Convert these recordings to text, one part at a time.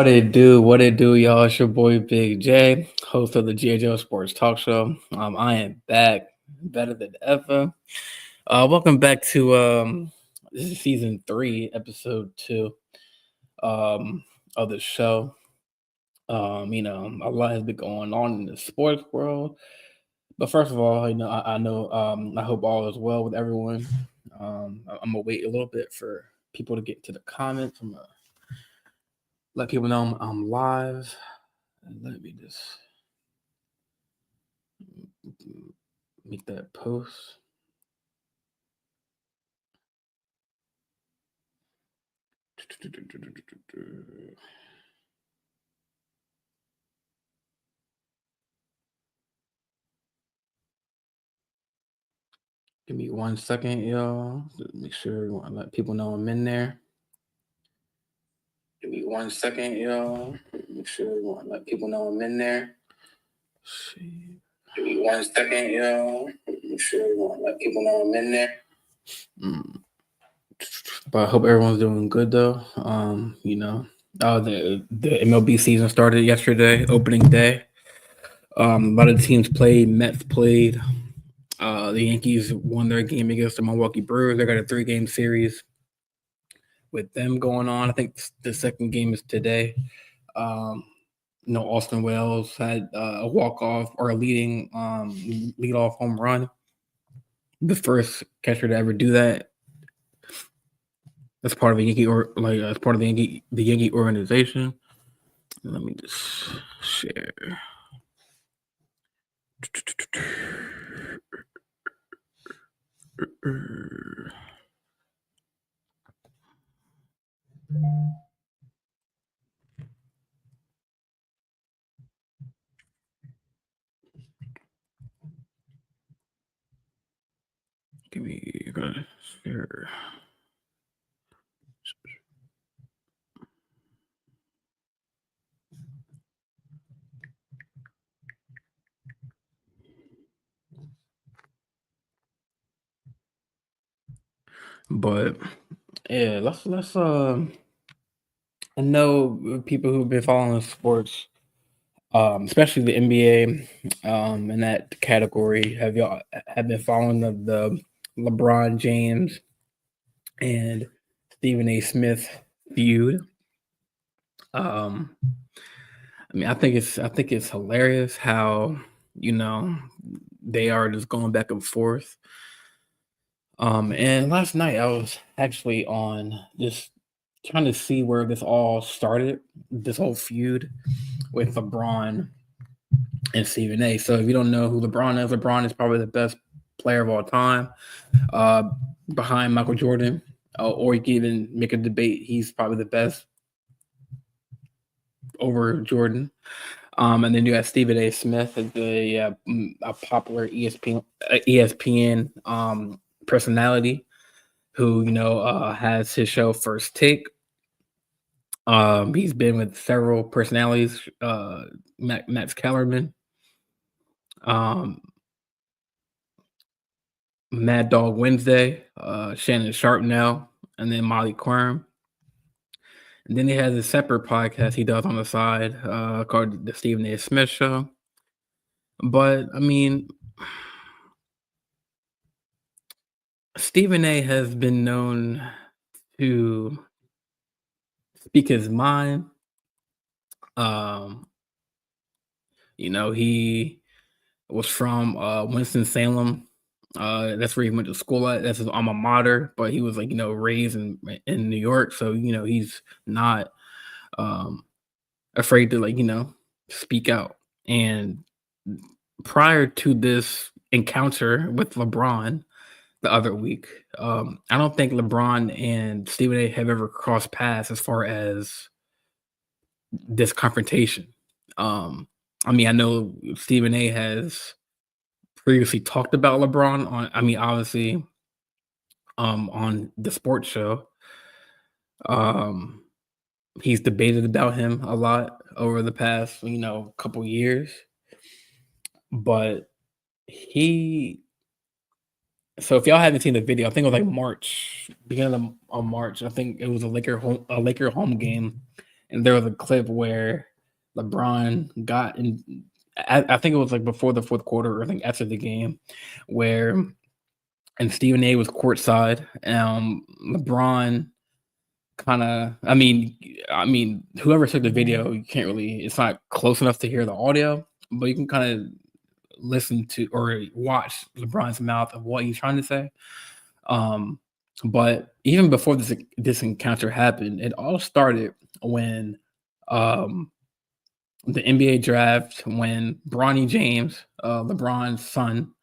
What it do, y'all? It's your boy Big J, host of the JJL Sports Talk Show. I am back, better than ever. Welcome back to this is season 3, episode 2 of the show. A lot has been going on in the sports world. But first of all, I hope all is well with everyone. I'm gonna wait a little bit for people to get to the comments. I'm gonna let people know I'm live. Let me just make that post. Give me 1 second, y'all. Make sure you want to let people know I'm in there. Give me 1 second, y'all. Make sure you want to let people know I'm in there. Give me 1 second, y'all. Make sure you want to let people know I'm in there. But I hope everyone's doing good though. The MLB season started yesterday, opening day. A lot of teams played. Mets played. The Yankees won their game against the Milwaukee Brewers. They got a 3-game series with them going on. I think the second game is today. Austin Wells had a walk-off or a lead-off home run. The first catcher to ever do that. That's part of the Yankee the Yankee organization. Let me just share. Give me share. But yeah, let's I know people who've been following sports, especially the NBA, in that category. Have been following the LeBron James and Stephen A. Smith feud? I think it's hilarious how they are just going back and forth. And last night I was actually on just trying to see where this all started, this whole feud with LeBron and Stephen A. So if you don't know who LeBron is probably the best player of all time, behind Michael Jordan, or you can even make a debate. He's probably the best over Jordan. And then you got Stephen A. Smith, a popular ESPN personality who has his show First Take. He's been with several personalities, Max Kellerman, Mad Dog Wednesday, Shannon Sharp now, and then Molly Quirm. And then he has a separate podcast he does on the side called the Stephen A. Smith Show. But Stephen A. has been known to speak his mind. He was from Winston-Salem. That's where he went to school at. That's his alma mater. But he was raised in New York, so he's not afraid to speak out. And prior to this encounter with LeBron the other week, I don't think LeBron and Stephen A. have ever crossed paths as far as this confrontation. I know Stephen A. has previously talked about LeBron obviously, on the sports show. He's debated about him a lot over the past, couple years. But so if y'all haven't seen the video, I think it was March, beginning of March. I think it was a Laker home game, and there was a clip where LeBron got in. I think it was like before the fourth quarter, or I think after the game, where and Stephen A was courtside. LeBron kind of, I mean, whoever took the video, you can't really. It's not close enough to hear the audio, but you can kind of listen to or watch LeBron's mouth of what he's trying to say. Um, but even before this encounter happened, it all started when um, the NBA draft, when Bronny James, LeBron's son,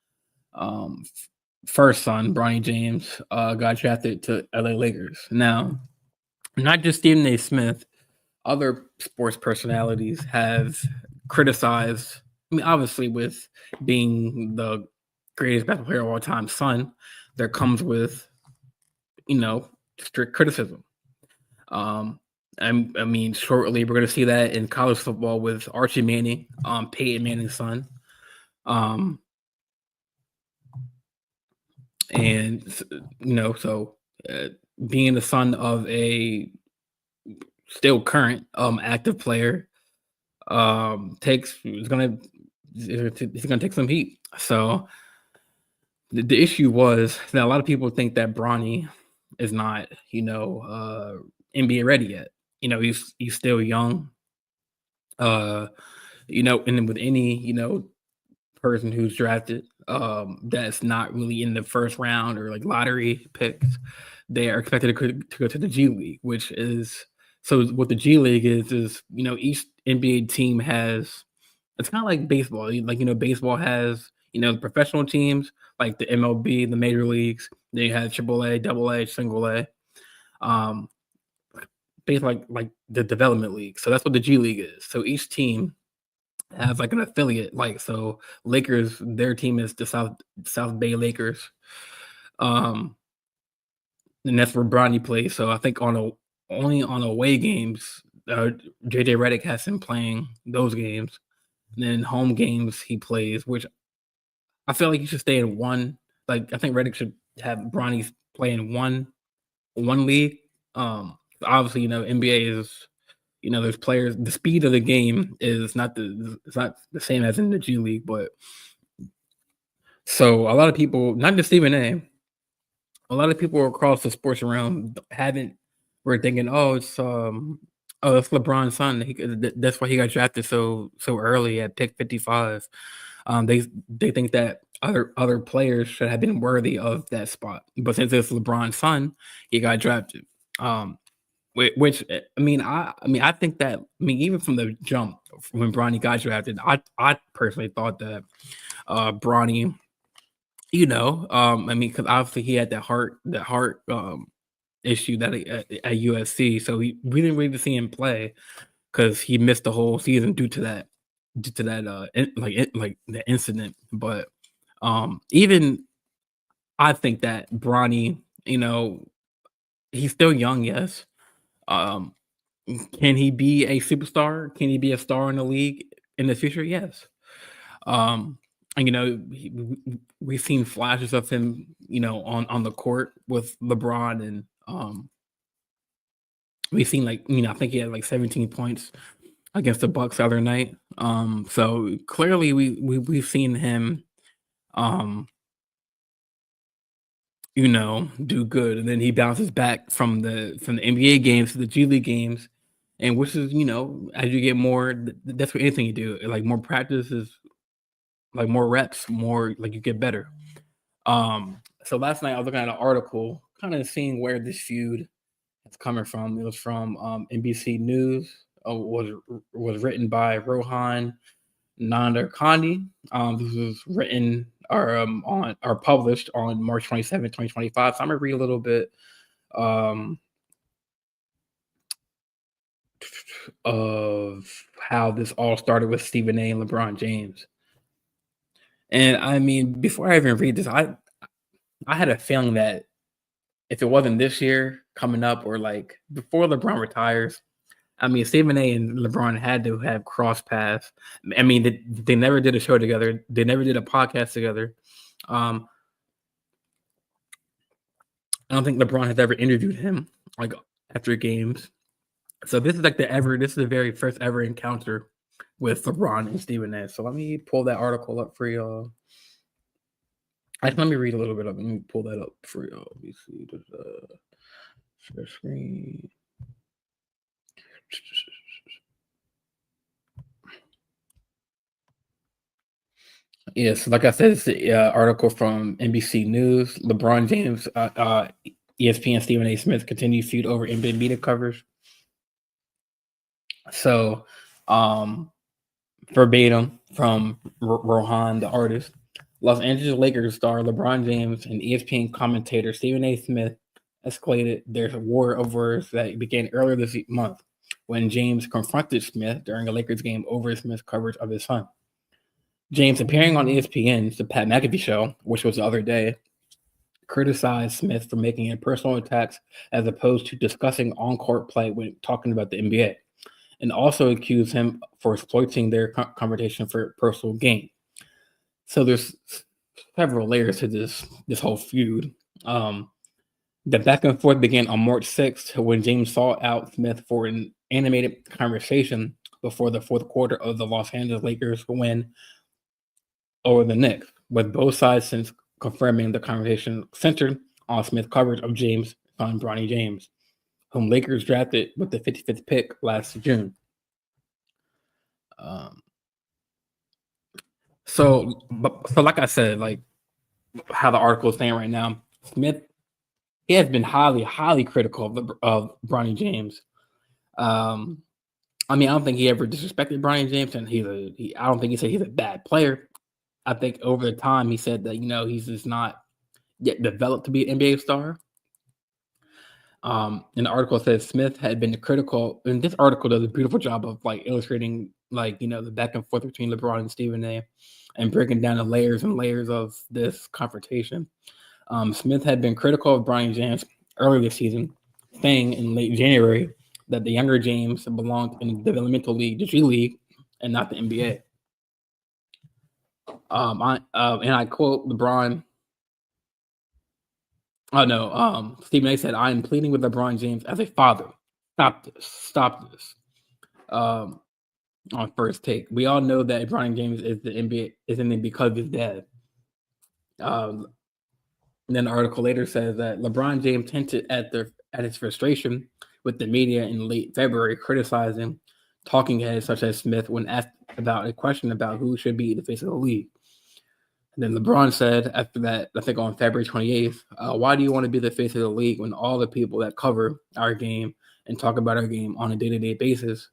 first son, Bronny James, got drafted to LA Lakers. Now, not just Stephen A. Smith, other sports personalities have criticized. I mean, obviously, with being the greatest basketball player of all time, son, there comes with strict criticism. Um, I mean, shortly we're going to see that in college football with Archie Manning, Peyton Manning's son, um, and so being the son of a still current active player takes it's gonna take some heat. So the issue was that a lot of people think that Bronny is not NBA ready yet. He's still young. And then with any person who's drafted that's not really in the first round or like lottery picks, they are expected to go to the G League, which is so what the G League is each NBA team has. It's kind of like baseball. Baseball has the professional teams like the MLB, the major leagues. Then you have AAA, Double A, Single A. Um, basically like the development league. So that's what the G League is. So each team has like an affiliate. Like so, Lakers, their team is the South Bay Lakers. And that's where Bronny plays. So I think only on away games, JJ Redick has him playing those games. And then home games he plays, which I feel like he should stay in one. Like I think Redick should have Bronny play in one league. Obviously, NBA is there's players. The speed of the game is not the same as in the G League, but so a lot of people, not just Stephen A lot of people across the sports realm were thinking, it's LeBron's son. That's why he got drafted so early at pick 55. They think that other players should have been worthy of that spot, but since it's LeBron's son, he got drafted. Which I think that even from the jump when Bronny got drafted, I personally thought that Bronny, because obviously he had that heart issue that at USC, so we didn't really see him play because he missed the whole season due to that the incident. But even I think that Bronny, he's still young, yes. Um, can he be a superstar? Can he be a star in the league in the future? Yes. And we've seen flashes of him, on the court with LeBron, and we've seen I think he had like 17 points against the Bucks the other night. So clearly we've seen him, um, do good, and then he bounces back from the NBA games to the G League games, and which is as you get more, that's what anything you do, like more practice is like more reps, more like you get better. So last night I was looking at an article, kind of seeing where this feud is coming from. It was from NBC News. Was written by Rohan Nandakandi. This was written or published on March 27, 2025. So I'm gonna read a little bit of how this all started with Stephen A. and LeBron James. And I mean, before I even read this, I had a feeling that if it wasn't this year coming up or like before LeBron retires, I mean, Stephen A. and LeBron had to have cross paths. I mean, they never did a show together. They never did a podcast together. I don't think LeBron has ever interviewed him like after games. So this is the very first ever encounter with LeBron and Stephen A. So let me pull that article up for y'all. Actually, let me read a little bit of it. Let me pull that up for y'all. Let me see. Share screen. Yes, like I said, it's an article from NBC News. LeBron James, ESPN Stephen A. Smith continue feud over NBA media coverage. So, verbatim from Rohan, the artist. Los Angeles Lakers star LeBron James and ESPN commentator Stephen A. Smith escalated their war of words that began earlier this month when James confronted Smith during a Lakers game over Smith's coverage of his son. James, appearing on ESPN's The Pat McAfee Show, which was the other day, criticized Smith for making it personal attacks as opposed to discussing on-court play when talking about the NBA, and also accused him for exploiting their conversation for personal gain. So there's several layers to this whole feud. The back and forth began on March 6th when James sought out Smith for an animated conversation before the fourth quarter of the Los Angeles Lakers win over the Knicks, with both sides since confirming the conversation centered on Smith's coverage of James' son, Bronny James, whom Lakers drafted with the 55th pick last June. So like I said, like how the article is saying right now, Smith, he has been highly critical of Bronny James. I mean, I don't think he ever disrespected Bronny James, and I don't think he said he's a bad player. I think over the time he said that, he's just not yet developed to be an NBA star. And the article says Smith had been critical, and this article does a beautiful job of like illustrating the back and forth between LeBron and Stephen A. and breaking down the layers and layers of this confrontation. Smith had been critical of Bronny James earlier this season, saying in late January that the younger James belonged in the developmental league, the G League, and not the NBA. And I quote LeBron. Oh no, Stephen A. said, "I am pleading with LeBron James as a father. Stop this." On First Take, we all know that LeBron James is the NBA is in it because of his dad. And then the article later says that LeBron James hinted at his frustration with the media in late February, criticizing talking heads such as Smith when asked about a question about who should be the face of the league. And then LeBron said after that, I think on February 28th, why do you want to be the face of the league when all the people that cover our game and talk about our game on a day-to-day basis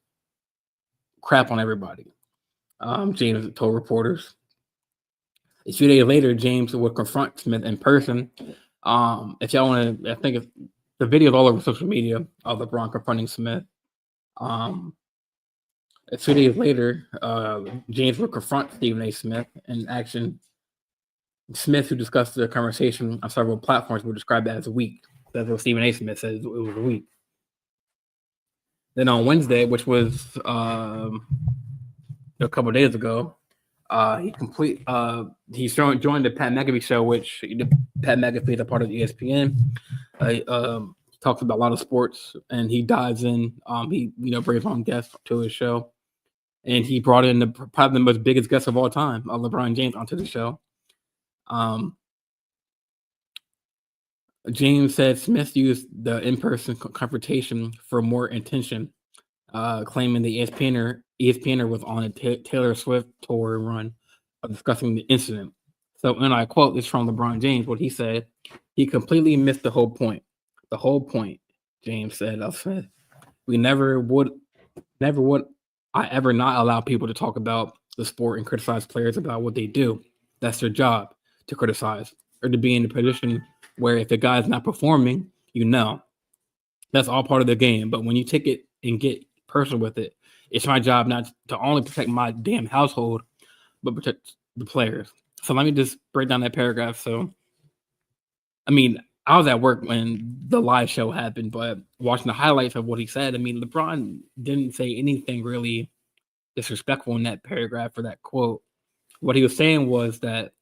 crap on everybody? James told reporters. A few days later, James would confront Smith in person. If y'all want to, I think the video is all over social media of LeBron confronting Smith. A few days later, James would confront Stephen A. Smith in action. Smith, who discussed the conversation on several platforms, would describe that as a week. That's what Stephen A. Smith says it was a week. Then on Wednesday, which was a couple of days ago, he joined the Pat McAfee Show, which Pat McAfee is a part of ESPN. Talks about a lot of sports, and he dives in. He brings on guests to his show, and he brought in probably the most biggest guest of all time, LeBron James, onto the show. James said Smith used the in-person confrontation for more intention, claiming the ESPNer was on a Taylor Swift tour run of discussing the incident. So, and I quote this from LeBron James, what he said, he completely missed the whole point. The whole point, James said of Smith. We never would I ever not allow people to talk about the sport and criticize players about what they do. That's their job, to criticize or to be in a position where if the guy's not performing, that's all part of the game. But when you take it and get personal with it, it's my job not to only protect my damn household, but protect the players. So let me just break down that paragraph. So, I mean, I was at work when the live show happened, but watching the highlights of what he said, I mean, LeBron didn't say anything really disrespectful in that paragraph or that quote. What he was saying was that,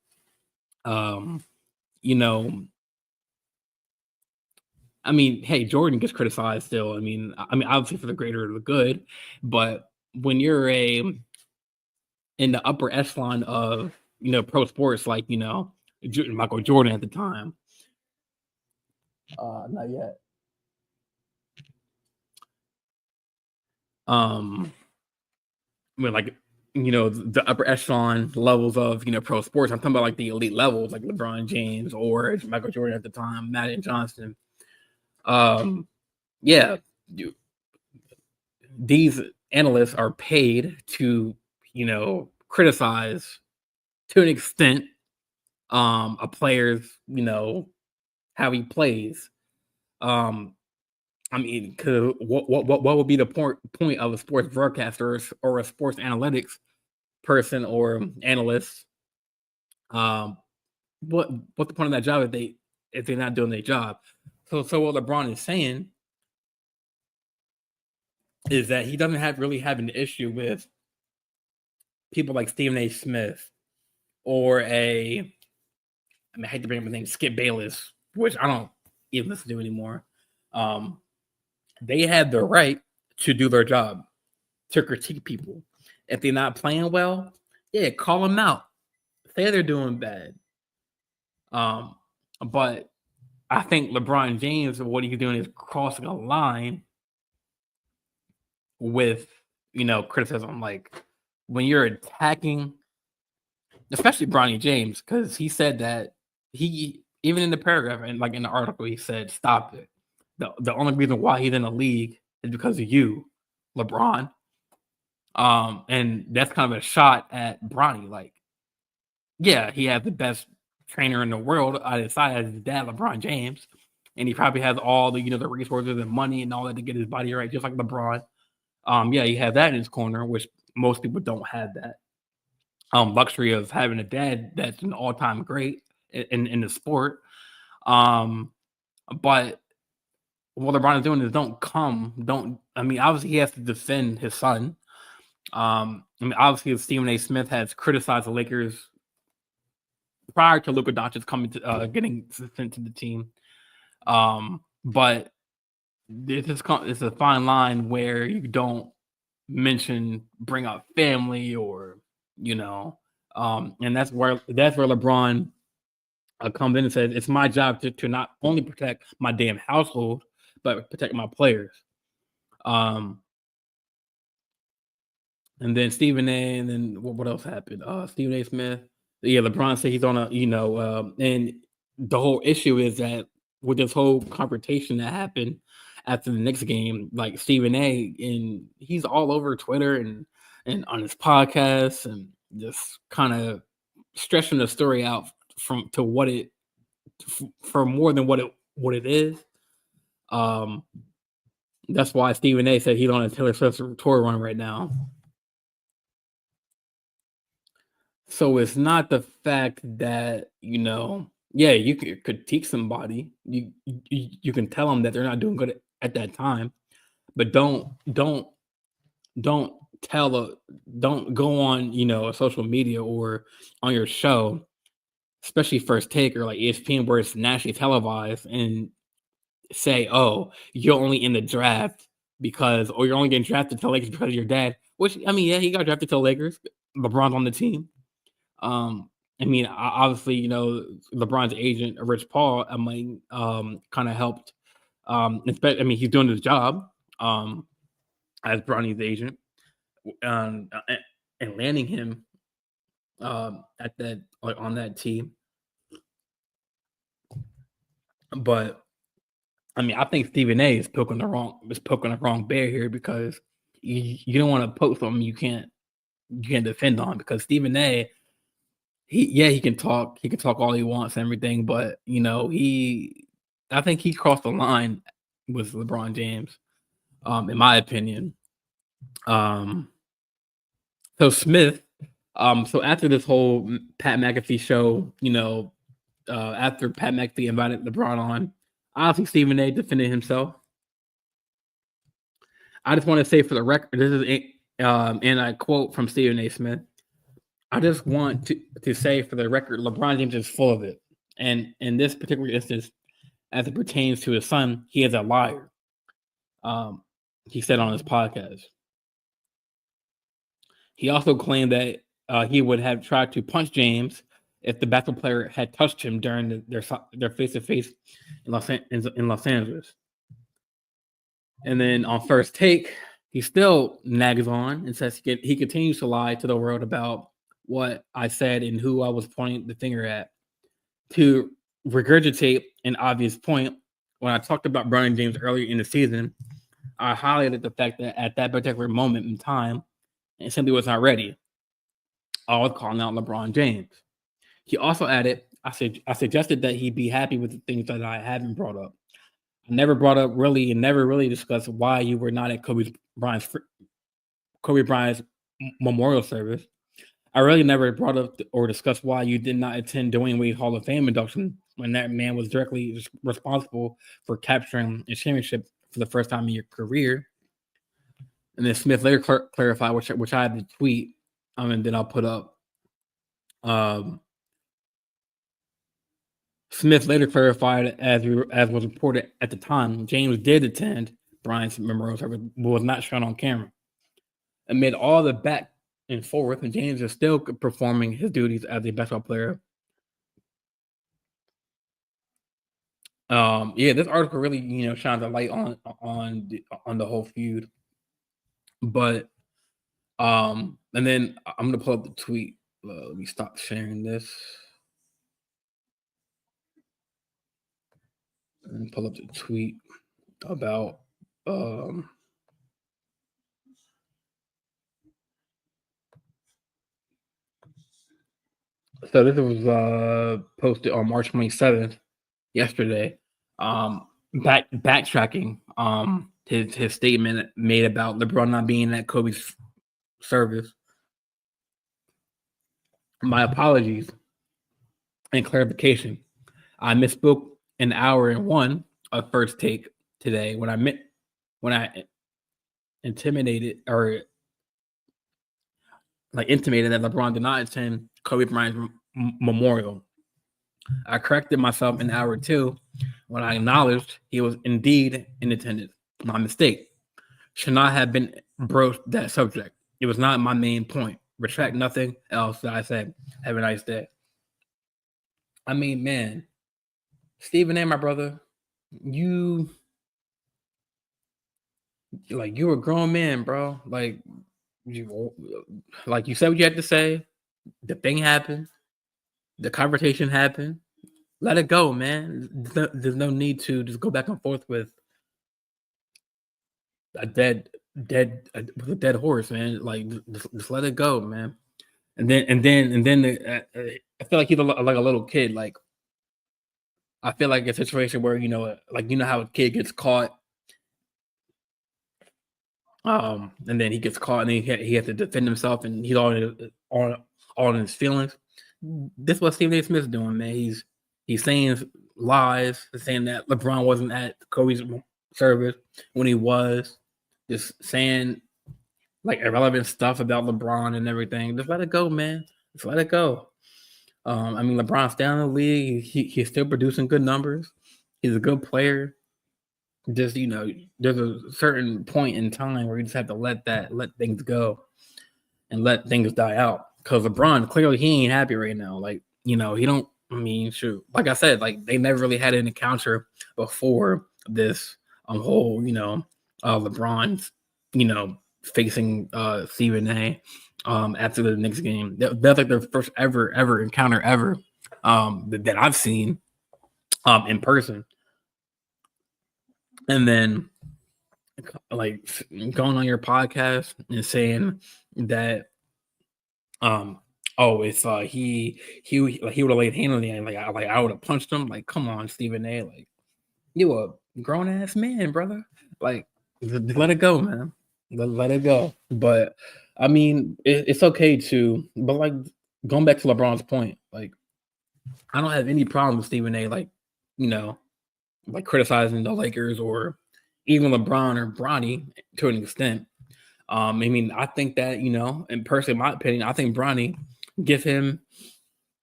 I mean, hey, Jordan gets criticized still. I mean, obviously for the greater the good, but when you're in the upper echelon of pro sports, like Michael Jordan at the time. Not yet. When like the upper echelon levels of pro sports. I'm talking about like the elite levels, like LeBron James or Michael Jordan at the time, Magic Johnson. Yeah, these analysts are paid to criticize to an extent a player's how he plays. I mean, what would be the point of a sports broadcaster or a sports analytics person or analyst? Um, what's the point of that job if they're not doing their job? So what LeBron is saying is that he doesn't really have an issue with people like Stephen A. Smith or I hate to bring up his name, Skip Bayless, which I don't even listen to anymore. They have the right to do their job, to critique people. If they're not playing well, yeah, call them out. Say they're doing bad. But I think LeBron James, what he's doing is crossing a line with, criticism. Like when you're attacking, especially Bronny James, because he said that even in the paragraph and like in the article, he said, stop it. The only reason why he's in the league is because of you, LeBron. And that's kind of a shot at Bronny. Like, yeah, he has the best trainer in the world on his side as his dad, LeBron James, and he probably has all the the resources and money and all that to get his body right, just like LeBron. Yeah, he has that in his corner, which most people don't have that luxury of having a dad that's an all-time great in the sport. But what LeBron is doing is obviously he has to defend his son. Obviously Stephen A. Smith has criticized the Lakers prior to Luka Doncic coming to getting sent to the team. But it's a fine line where you don't bring up family or and that's where LeBron comes in and says it's my job to not only protect my damn household but protect my players. And then Stephen A. and then what else happened? Stephen A. Smith. Yeah, LeBron said he's on a and the whole issue is that with this whole confrontation that happened after the Knicks game, like Stephen A. and he's all over Twitter and on his podcast and just kind of stretching the story out for more than what it is. That's why Stephen A. said he's on a Taylor Swift tour run right now. So it's not the fact that yeah, you could critique somebody. You can tell them that they're not doing good at that time, but don't don't go on social media or on your show, especially First Take or like ESPN where it's nationally televised, and say, oh, you're only in the draft or you're only getting drafted to Lakers because of your dad. Which I mean, yeah, he got drafted to Lakers. LeBron's on the team. Obviously, LeBron's agent, Rich Paul, kind of helped. He's doing his job as Bronny's agent, and landing him at that on that team. But I think Stephen A. is poking the wrong bear here because you don't want to poke something you can't defend on, because Stephen A. he can talk all he wants and everything, but I think he crossed the line with LeBron James, in my opinion. So Smith, so after this whole Pat McAfee show, after Pat McAfee invited LeBron on, obviously Stephen A. defended himself. I just want to say for the record, this is and I quote from Stephen A. Smith. I just want to say for the record, LeBron James is full of it. And in this particular instance, as it pertains to his son, he is a liar. He said on his podcast. He also claimed that he would have tried to punch James if the basketball player had touched him during their face-to-face in Los Angeles. And then on First Take, he still nags on and says he continues to lie to the world about what I said and who I was pointing the finger at. To regurgitate an obvious point, when I talked about Bronny James earlier in the season, I highlighted the fact that at that particular moment in time, it simply was not ready. I was calling out LeBron James. He also added, I suggested that he be happy with the things that I haven't brought up. I never brought up really and never really discussed why you were not at Kobe Bryant's memorial service. I really never brought up or discussed why you did not attend Dwayne Wade Hall of Fame induction when that man was directly responsible for capturing a championship for the first time in your career. And then Smith later clarified, which I had to tweet, and then I'll put up. Smith later clarified, as was reported at the time, James did attend Bryant's memorial service, but was not shown on camera. Amid all the back and forth, and James is still performing his duties as a basketball player. This article really, shines a light on the whole feud. But and then I'm gonna pull up the tweet. Let me stop sharing this and pull up the tweet about so this was posted on March 27th, yesterday. Backtracking his statement made about LeBron not being at Kobe's service. My apologies and clarification. I misspoke an hour and one of First Take today when I intimated that LeBron did not attend Kobe Bryant's memorial. I corrected myself in hour two when I acknowledged he was indeed in attendance. My mistake. Should not have been broached that subject. It was not my main point. Retract nothing else that I said. Have a nice day. I mean, man, Stephen A., my brother, you a grown man, bro. You said what you had to say. The thing happened. The confrontation happened. Let it go, man. There's no need to just go back and forth with a dead horse, man. Like, just let it go, man. And then I feel like he's like a little kid. Like, I feel like a situation where how a kid gets caught, and then he gets caught, and then he has to defend himself, and he's all in his feelings. This is what Stephen A. Smith's doing, man. He's saying lies, saying that LeBron wasn't at Kobe's service when he was, just saying like irrelevant stuff about LeBron and everything. Just let it go, man. Just let it go. LeBron's down in the league. He's still producing good numbers. He's a good player. Just, there's a certain point in time where you just have to let things go and let things die out. Because LeBron, clearly he ain't happy right now. Like, he don't, shoot. Like I said, like they never really had an encounter before this whole, LeBron's, facing Stephen A. After the Knicks game. That's like their first ever encounter ever that I've seen in person. And then like going on your podcast and saying that it's he would have laid hand on the end, like I would have punched him. Like, come on, Stephen A. Like, you a grown ass man, brother. Like, let it go, man. Let it go. But it's okay to, but like going back to LeBron's point, like I don't have any problem with Stephen A. Like, like criticizing the Lakers or even LeBron or Bronny to an extent. I think that, and personally, in my opinion, I think Bronny, give him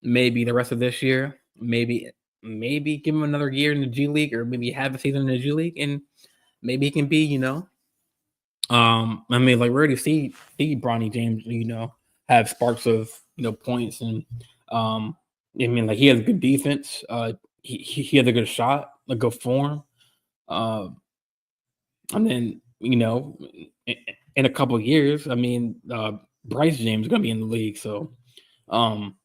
maybe the rest of this year, maybe maybe give him another year in the G League, or maybe have a season in the G League, and maybe he can be, I mean, like we already see Bronny James, have sparks of points, and I mean, like he has good defense. He has a good shot, a good form. Uh, and then in, in a couple of years, I mean, Bryce James is gonna be in the league, so um,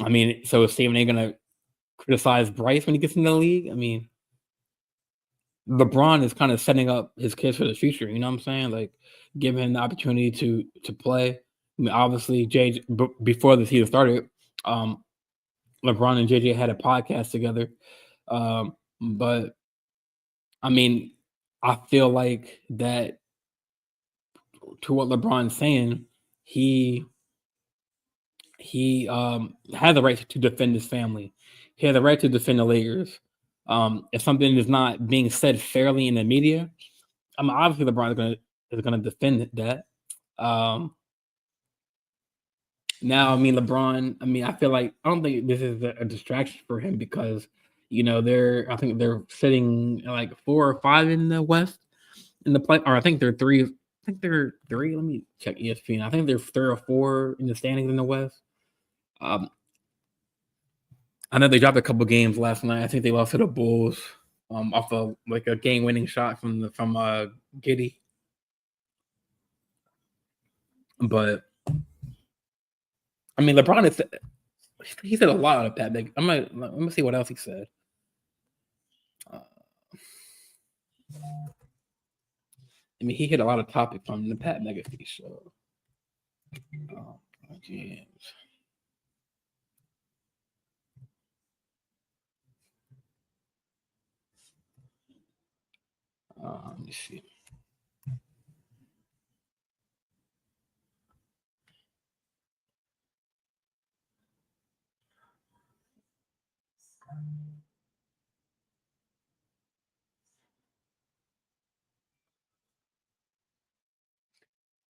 I mean, so is Stephen A gonna criticize Bryce when he gets in the league? I mean, LeBron is kind of setting up his kids for the future. You know what I'm saying? Like, giving him the opportunity to play. I mean, obviously, before the season started, um, LeBron and JJ had a podcast together. But I mean, I feel like that to what LeBron's saying, he had the right to defend his family. He had the right to defend the Lakers. If something is not being said fairly in the media, I mean, obviously LeBron is gonna defend that. Um, Now, I mean, LeBron. I mean, I feel like I don't think this is a distraction for him because I think they're sitting like 4 or 5 in the West in the play, or I think they're three. I think they're three. Let me check ESPN. I think they're 3 or 4 in the standings in the West. Um, I know they dropped a couple games last night. I think they lost to the Bulls off of like a game-winning shot from Giddy. But I mean, LeBron is he said a lot of Pat Beck. Let me see what else he said. Uh, I mean, he hit a lot of topics on the Pat McAfee show. Oh, James. Let me see.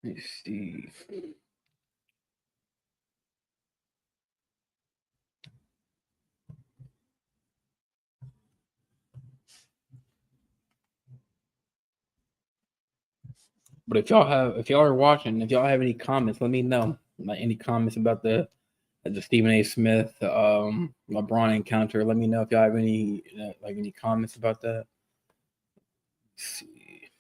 Let me see. But if y'all are watching, if y'all have any comments, let me know. Like any comments about the Stephen A. Smith LeBron encounter. Let me know if y'all have any like any comments about that. Let's see.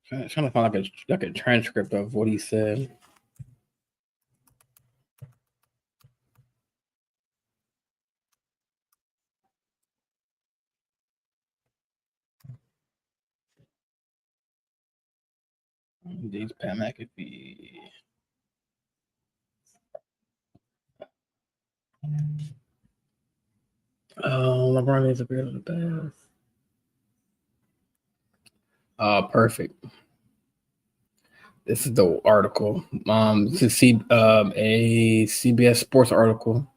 Trying to find like a transcript of what he said. These Pat McAfee. Oh, LeBron needs a beer in the bath. Perfect. This is the article. This is a CBS Sports article.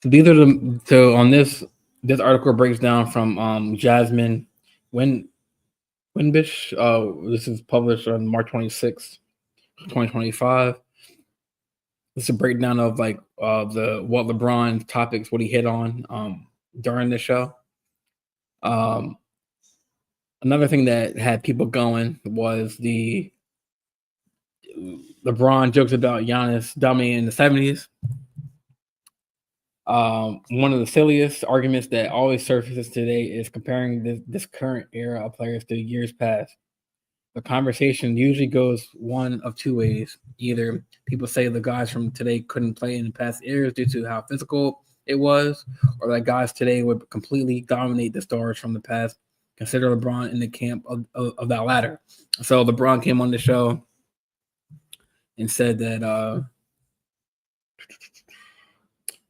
So on this article breaks down from Jasmine Win Winbish. This is published on March 26th, 2025. This is a breakdown of like the what LeBron topics, what he hit on during the show. Another thing that had people going was the LeBron jokes about Giannis dominating in the 70s. One of the silliest arguments that always surfaces today is comparing this current era of players to years past. The conversation usually goes one of two ways. Either people say the guys from today couldn't play in the past eras due to how physical it was, or that guys today would completely dominate the stars from the past. Consider LeBron in the camp of that latter. So LeBron came on the show and said that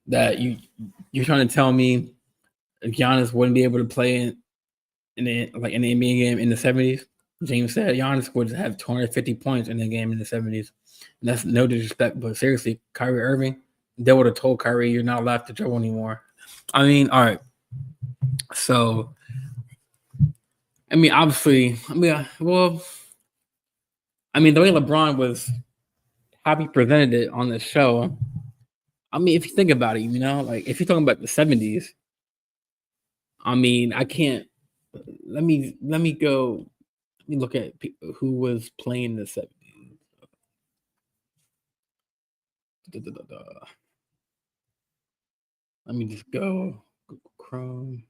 that you're trying to tell me Giannis wouldn't be able to play in the NBA game in the 70s? James said Giannis would have 250 points in the game in the 70s. And that's no disrespect, but seriously, Kyrie Irving, they would have told Kyrie you're not allowed to dribble anymore. I mean, all right. So, I mean, obviously, the way LeBron was how he presented it on the show. I mean, if you think about it, like if you're talking about the 70s, I mean, I can't. Let me go. Let me look at who was playing the 70s. Let me just go Google Chrome.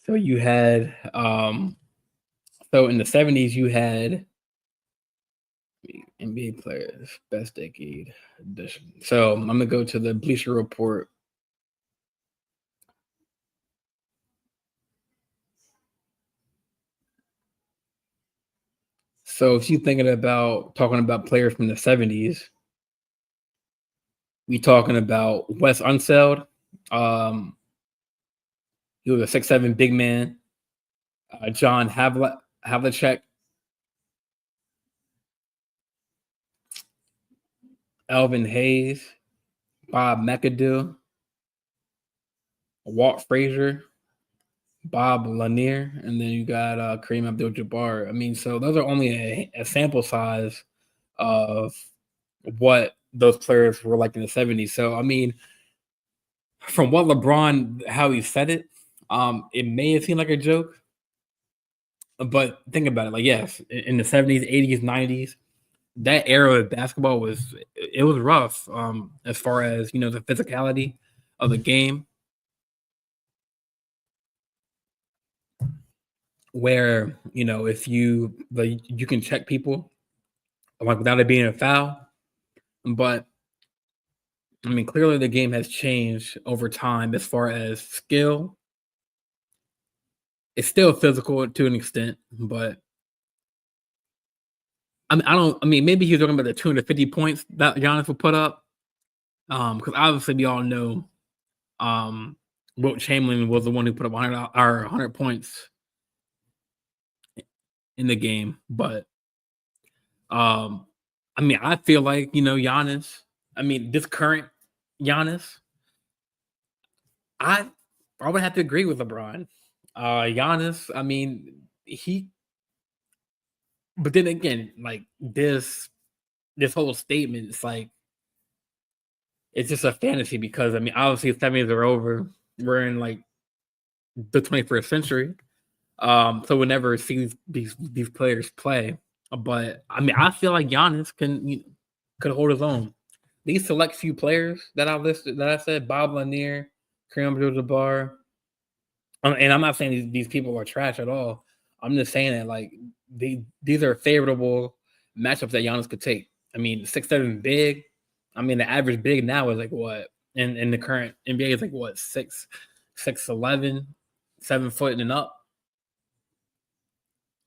So you had so in the 70s you had NBA players best decade edition. So I'm gonna go to the Bleacher Report. So if you're talking about players from the 70s, we talking about Wes Unseld. He was a 6'7" big man. John Havlicek, Elvin Hayes, Bob McAdoo, Walt Frazier, Bob Lanier, and then you got Kareem Abdul-Jabbar. I mean, so those are only a sample size of what those players were like in the 70s. So, I mean, from what LeBron, how he said it, it may have seemed like a joke, but think about it. Like, yes, in the 70s, 80s, 90s, that era of basketball was rough as far as, the physicality of the game, where, if you can check people like without it being a foul. But I mean, clearly the game has changed over time as far as skill. It's still physical to an extent, but I mean, maybe he's talking about the 250 points that Giannis will put up. Because obviously we all know Wilt Chamberlain was the one who put up 100 points in the game. But I mean, I feel like, Giannis, I mean, this current Giannis, I would have to agree with LeBron. Giannis, I mean, but then again, like this whole statement, it's like it's just a fantasy because I mean, obviously, the 70s are over. We're in like the 21st century, so we'll never see these players play. But I mean, I feel like Giannis could hold his own. These select few players that I listed, that I said, Bob Lanier, Kareem Abdul-Jabbar, and I'm not saying these people are trash at all. I'm just saying that like these are favorable matchups that Giannis could take. I mean, 6'7" big. I mean, the average big now is like what in the current NBA is like what 6'11", 7 foot and up.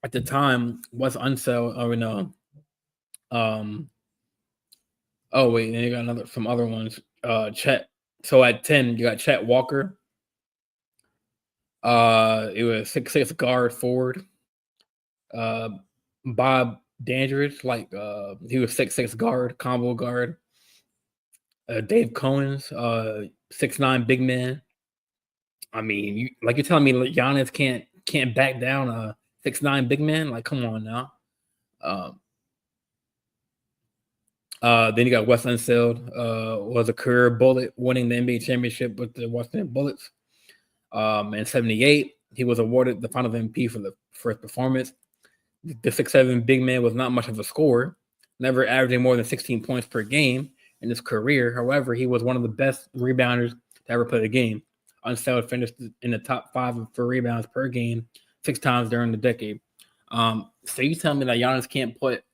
At the time, was Unseld or no? Oh wait, then you got some other ones. Chet. So at 10, you got Chet Walker. It was 6'6" guard forward. Bob Dandridge, like he was 6'6" guard, combo guard. Dave Cohen's 6'9" big man. I mean, you're telling me Giannis can't back down a 6'9" big man? Like, come on now. Then you got Wes Unseld, was a career Bullet, winning the NBA championship with the Washington Bullets. In '78, he was awarded the Finals MVP for his performance. The 6'7" big man was not much of a scorer, never averaging more than 16 points per game in his career. However, he was one of the best rebounders to ever play the game. Unseld finished in the top 5 for rebounds per game 6 times during the decade. So you tell me that Giannis can't put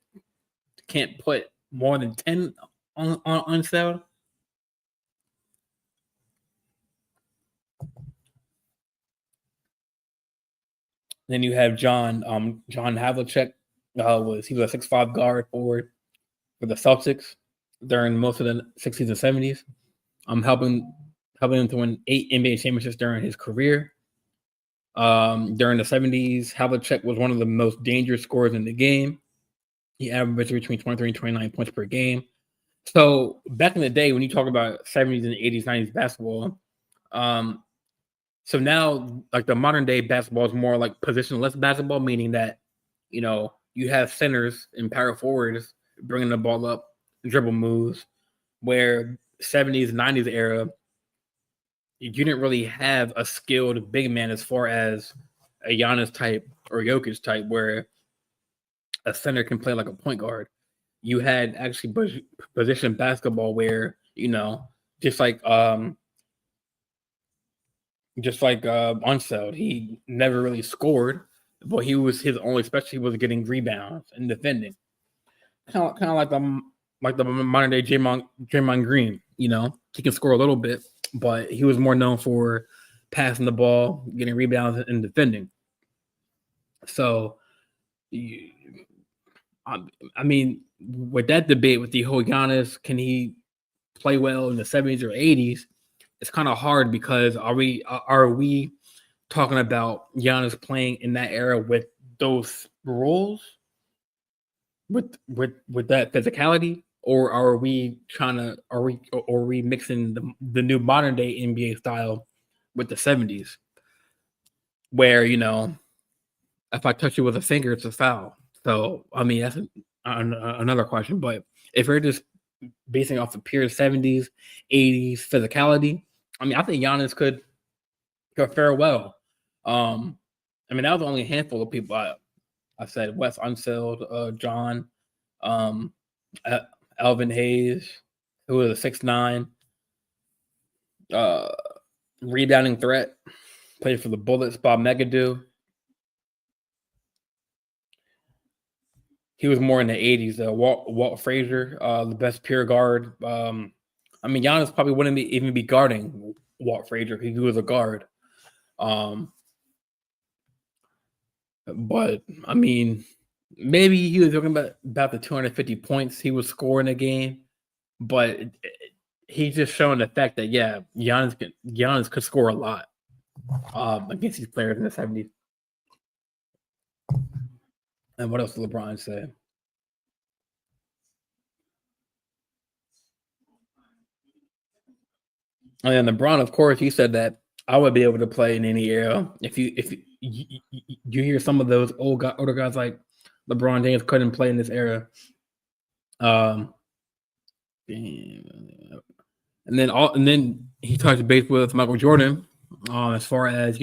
more than 10 on sale. Then you have John Havlicek. He was a 6'5" guard forward for the Celtics during most of the 60s and 70s. Helping him to win 8 NBA championships during his career. During the 70s, Havlicek was one of the most dangerous scorers in the game. He averaged between 23 and 29 points per game. So back in the day, when you talk about 70s and 80s, 90s basketball, so now like the modern day basketball is more like positionless basketball, meaning that you have centers and power forwards bringing the ball up, dribble moves, where 70s, 90s era, you didn't really have a skilled big man as far as a Giannis type or Jokic type, where a center can play like a point guard. You had actually position basketball where, just like Unseld, he never really scored, but his only specialty was getting rebounds and defending. Kind of like the modern day Draymond Green. He can score a little bit, but he was more known for passing the ball, getting rebounds, and defending. So, I mean, with that debate with the whole Giannis, can he play well in the 70s or 80s? It's kind of hard because are we talking about Giannis playing in that era with those roles, with that physicality, or are we mixing the new modern day NBA style with the 70s, where if I touch you with a finger, it's a foul. So I mean that's another question. But if we're just basing off the pure 70s, 80s physicality, I mean I think Giannis could fare well. I mean that was only a handful of people. I said Wes Unseld, John, Alvin Hayes, who was a 6'9", rebounding threat, played for the Bullets. Bob Megadoo. He was more in the 80s. Walt Frazier, the best pure guard. I mean, Giannis probably wouldn't even be guarding Walt Frazier. He was a guard. But I mean, maybe he was talking about the 250 points he was scoring a game, but he's just showing the fact that Giannis could score a lot against these players in the 70s. And what else did LeBron say? And then LeBron, of course, he said that I would be able to play in any era. If you hear some of those older guys like LeBron James couldn't play in this era. And then he touched base with Michael Jordan as far as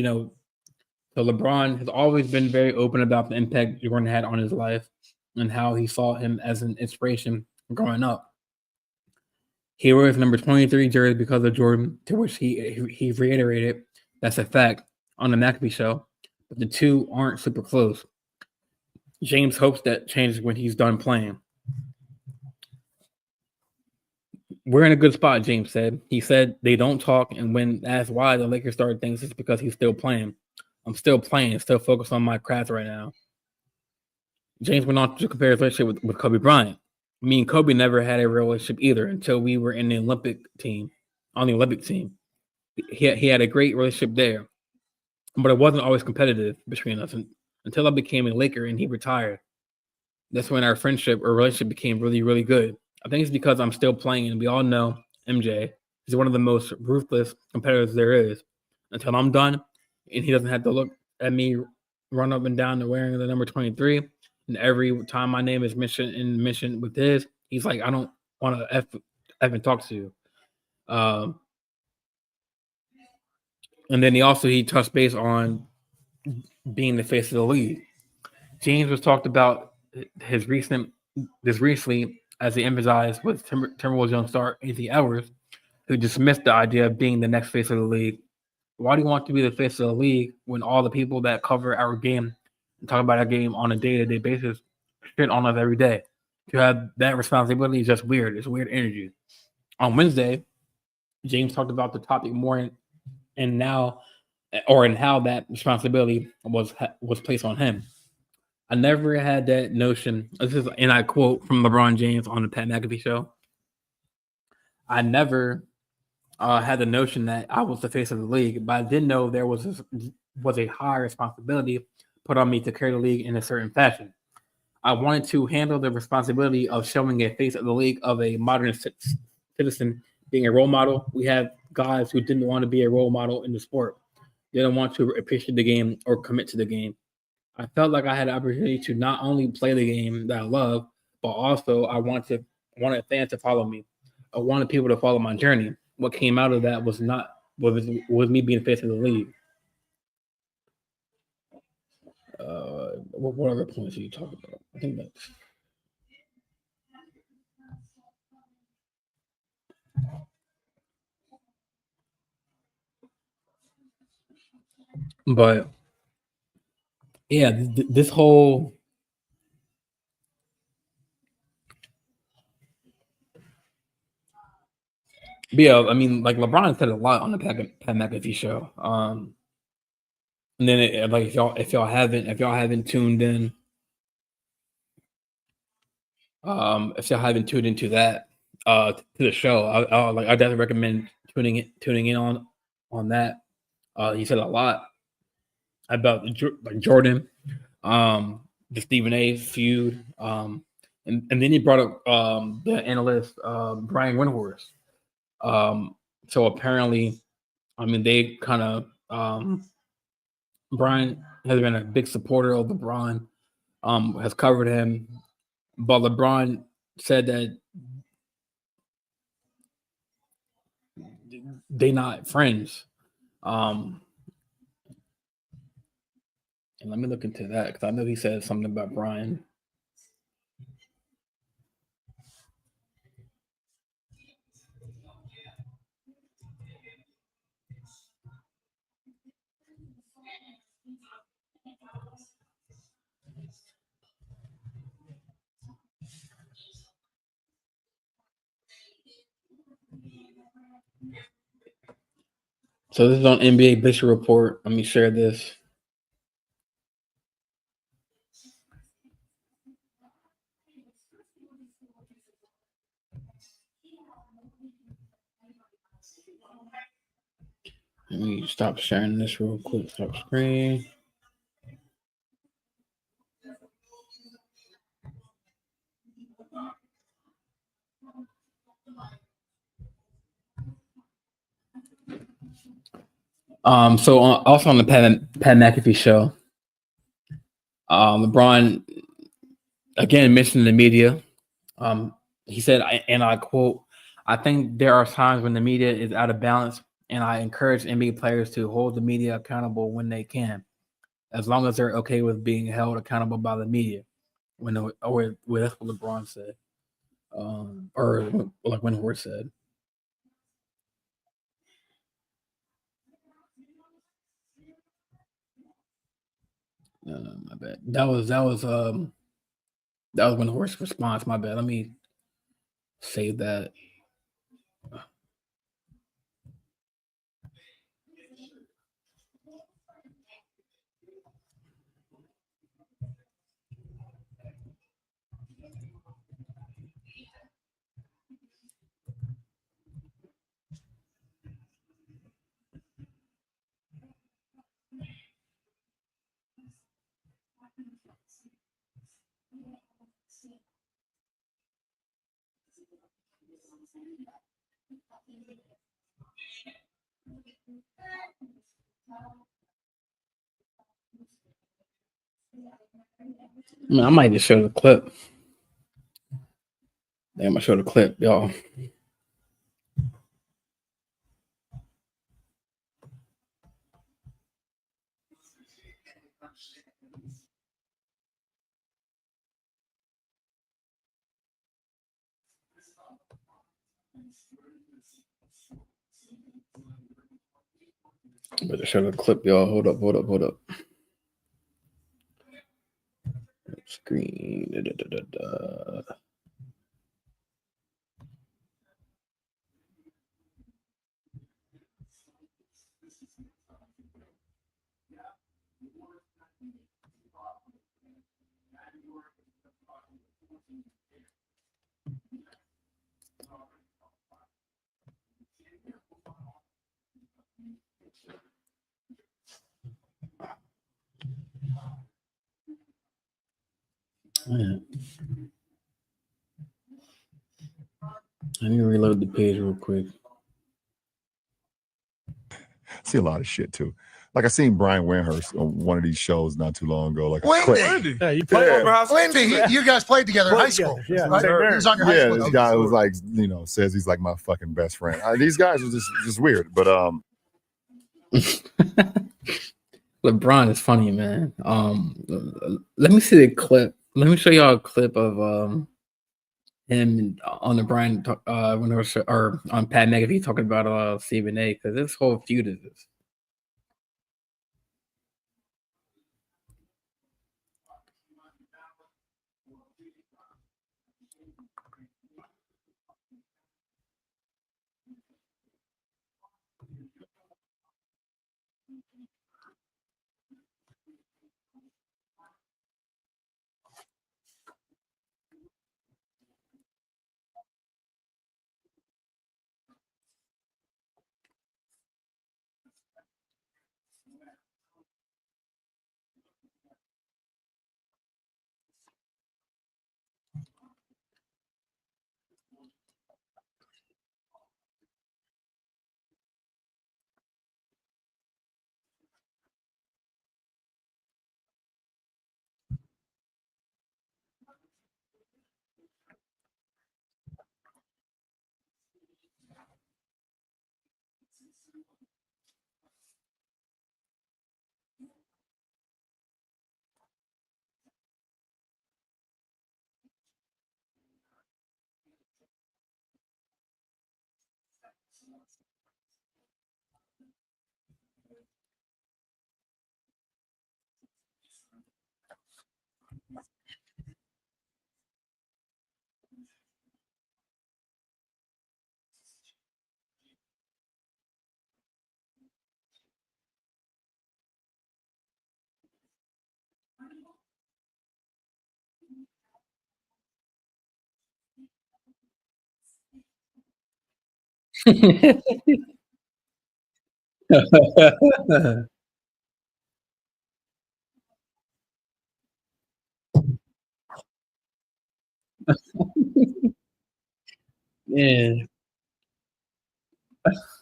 so LeBron has always been very open about the impact Jordan had on his life and how he saw him as an inspiration growing up. He wears number 23 jersey because of Jordan, to which he reiterated that's a fact on the McAfee show, but the two aren't super close. James hopes that changes when he's done playing. We're in a good spot, James said. He said they don't talk, and when asked why the Lakers started things, it's because he's still playing. I'm still playing, still focused on my craft right now. James went on to compare his relationship with Kobe Bryant. Me and Kobe never had a real relationship either until we were on the Olympic team. He had a great relationship there, but it wasn't always competitive between us until I became a Laker and he retired. That's when our friendship or relationship became really, really good. I think it's because I'm still playing, and we all know MJ is one of the most ruthless competitors there is. Until I'm done, and he doesn't have to look at me run up and down wearing the number 23. And every time my name is mentioned with his, he's like, I don't want to even talk to you. And then he touched base on being the face of the league. James was talked about this recently as he emphasized with Timberwolves young star Anthony Edwards, who dismissed the idea of being the next face of the league. Why do you want to be the face of the league when all the people that cover our game and talk about our game on a day-to-day basis shit on us every day? to have that responsibility is just weird. It's weird energy. On Wednesday, James talked about the topic more and now or in how that responsibility was placed on him. I never had that notion. This is, and I quote from LeBron James on the Pat McAfee show. I never had the notion that I was the face of the league, but I did know there was a high responsibility put on me to carry the league in a certain fashion. I wanted to handle the responsibility of showing a face of the league of a modern citizen being a role model. We have guys who didn't want to be a role model in the sport. They don't want to appreciate the game or commit to the game. I felt like I had an opportunity to not only play the game that I love, but also I wanted fans to follow me. I wanted people to follow my journey. What came out of that was me being the face of the league. What other points are you talking about? I think that's. But yeah, this whole yeah, I mean, like LeBron said a lot on the Pat McAfee show. And then like if y'all haven't tuned in, if y'all haven't tuned into that to the show, I definitely recommend tuning in on that. He said a lot about like Jordan, the Stephen A. feud, and then he brought up the analyst Brian Windhorst. So apparently, I mean, they kind of Brian has been a big supporter of LeBron, has covered him, but LeBron said that they not friends. And let me look into that because I know he said something about Brian. So this is on NBA Bleacher Report. Let me share this. Let me stop sharing this real quick. Stop screen. So also on the Pat McAfee show, LeBron again mentioned the media. He said, and I quote, "I think there are times when the media is out of balance, and I encourage NBA players to hold the media accountable when they can, as long as they're okay with being held accountable by the media." Or that's what LeBron said, or like when Hort said. No, my bad. That was when Hort's response. My bad. Let me save that. I mean, I might just show the clip. Yeah, I'm gonna show the clip, y'all. Better show the clip, y'all. Hold up. Screen. Let me reload the page real quick. See a lot of shit too. Like I seen Brian Windhurst on one of these shows not too long ago. Like Wendy. Yeah, you played over high school. Wendy, you guys played together in high school. Yeah, right? He was on your high school this team. guy was like, says he's like my fucking best friend. These guys are just weird. But LeBron is funny, man. Let me see the clip. Let me show y'all a clip of him on the Brian when there was or on Pat McAfee talking about Stephen A. Because this whole feud is this. Yeah,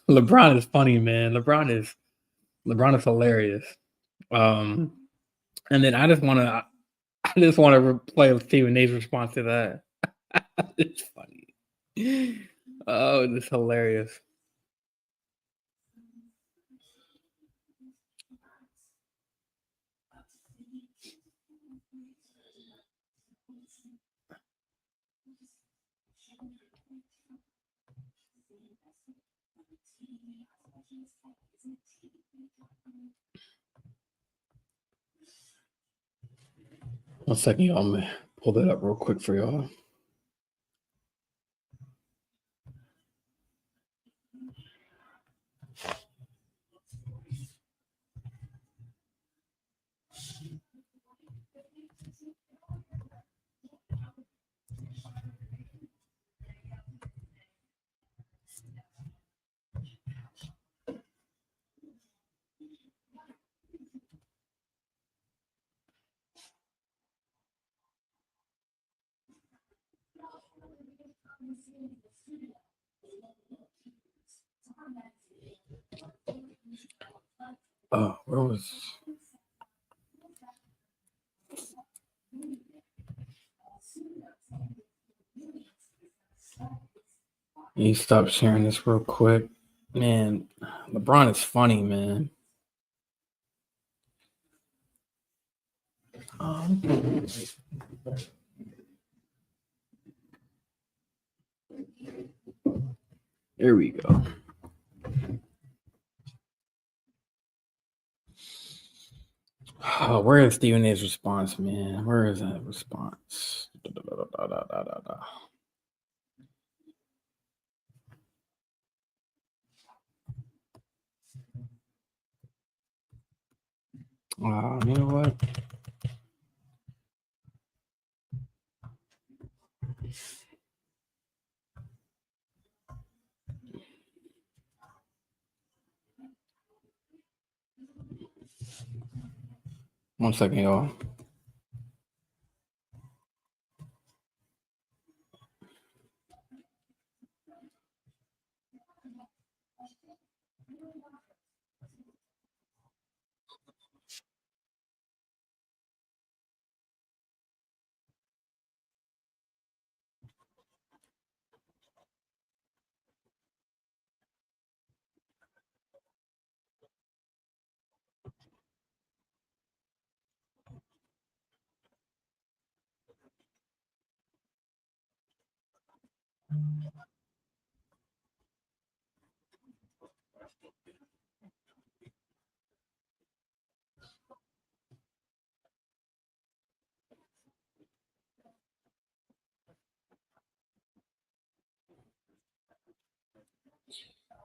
LeBron is funny, man. LeBron is hilarious. And then I just want to play Stephen A's response to that. It's funny. Oh, it's hilarious. One second, y'all. I'm gonna pull that up real quick for y'all. Oh, where was? You stop sharing this real quick, man. LeBron is funny, man. There we go. Oh, where is Stephen A's response, man? Where is that response? You know what? One second, y'all.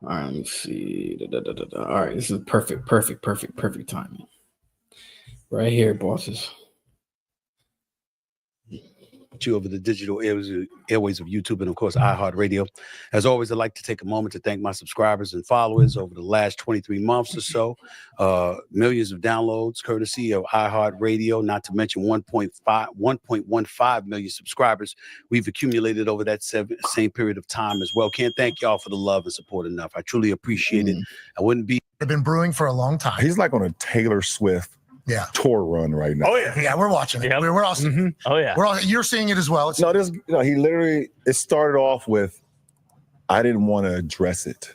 All right, let me see. All right, this is perfect timing. Right here, bosses. You over the digital airways of YouTube and, of course, iHeartRadio. As always, I'd like to take a moment to thank my subscribers and followers over the last 23 months or so. Millions of downloads courtesy of iHeartRadio, not to mention 1.15 million subscribers we've accumulated over that same period of time as well. Can't thank y'all for the love and support enough. I truly appreciate it. I wouldn't be. They've been brewing for a long time. He's like on a Taylor Swift tour run right now. Oh yeah, we're watching it. Yep. We're all seeing it. Oh yeah, we're all. You're seeing it as well. He literally. It started off with, I didn't want to address it.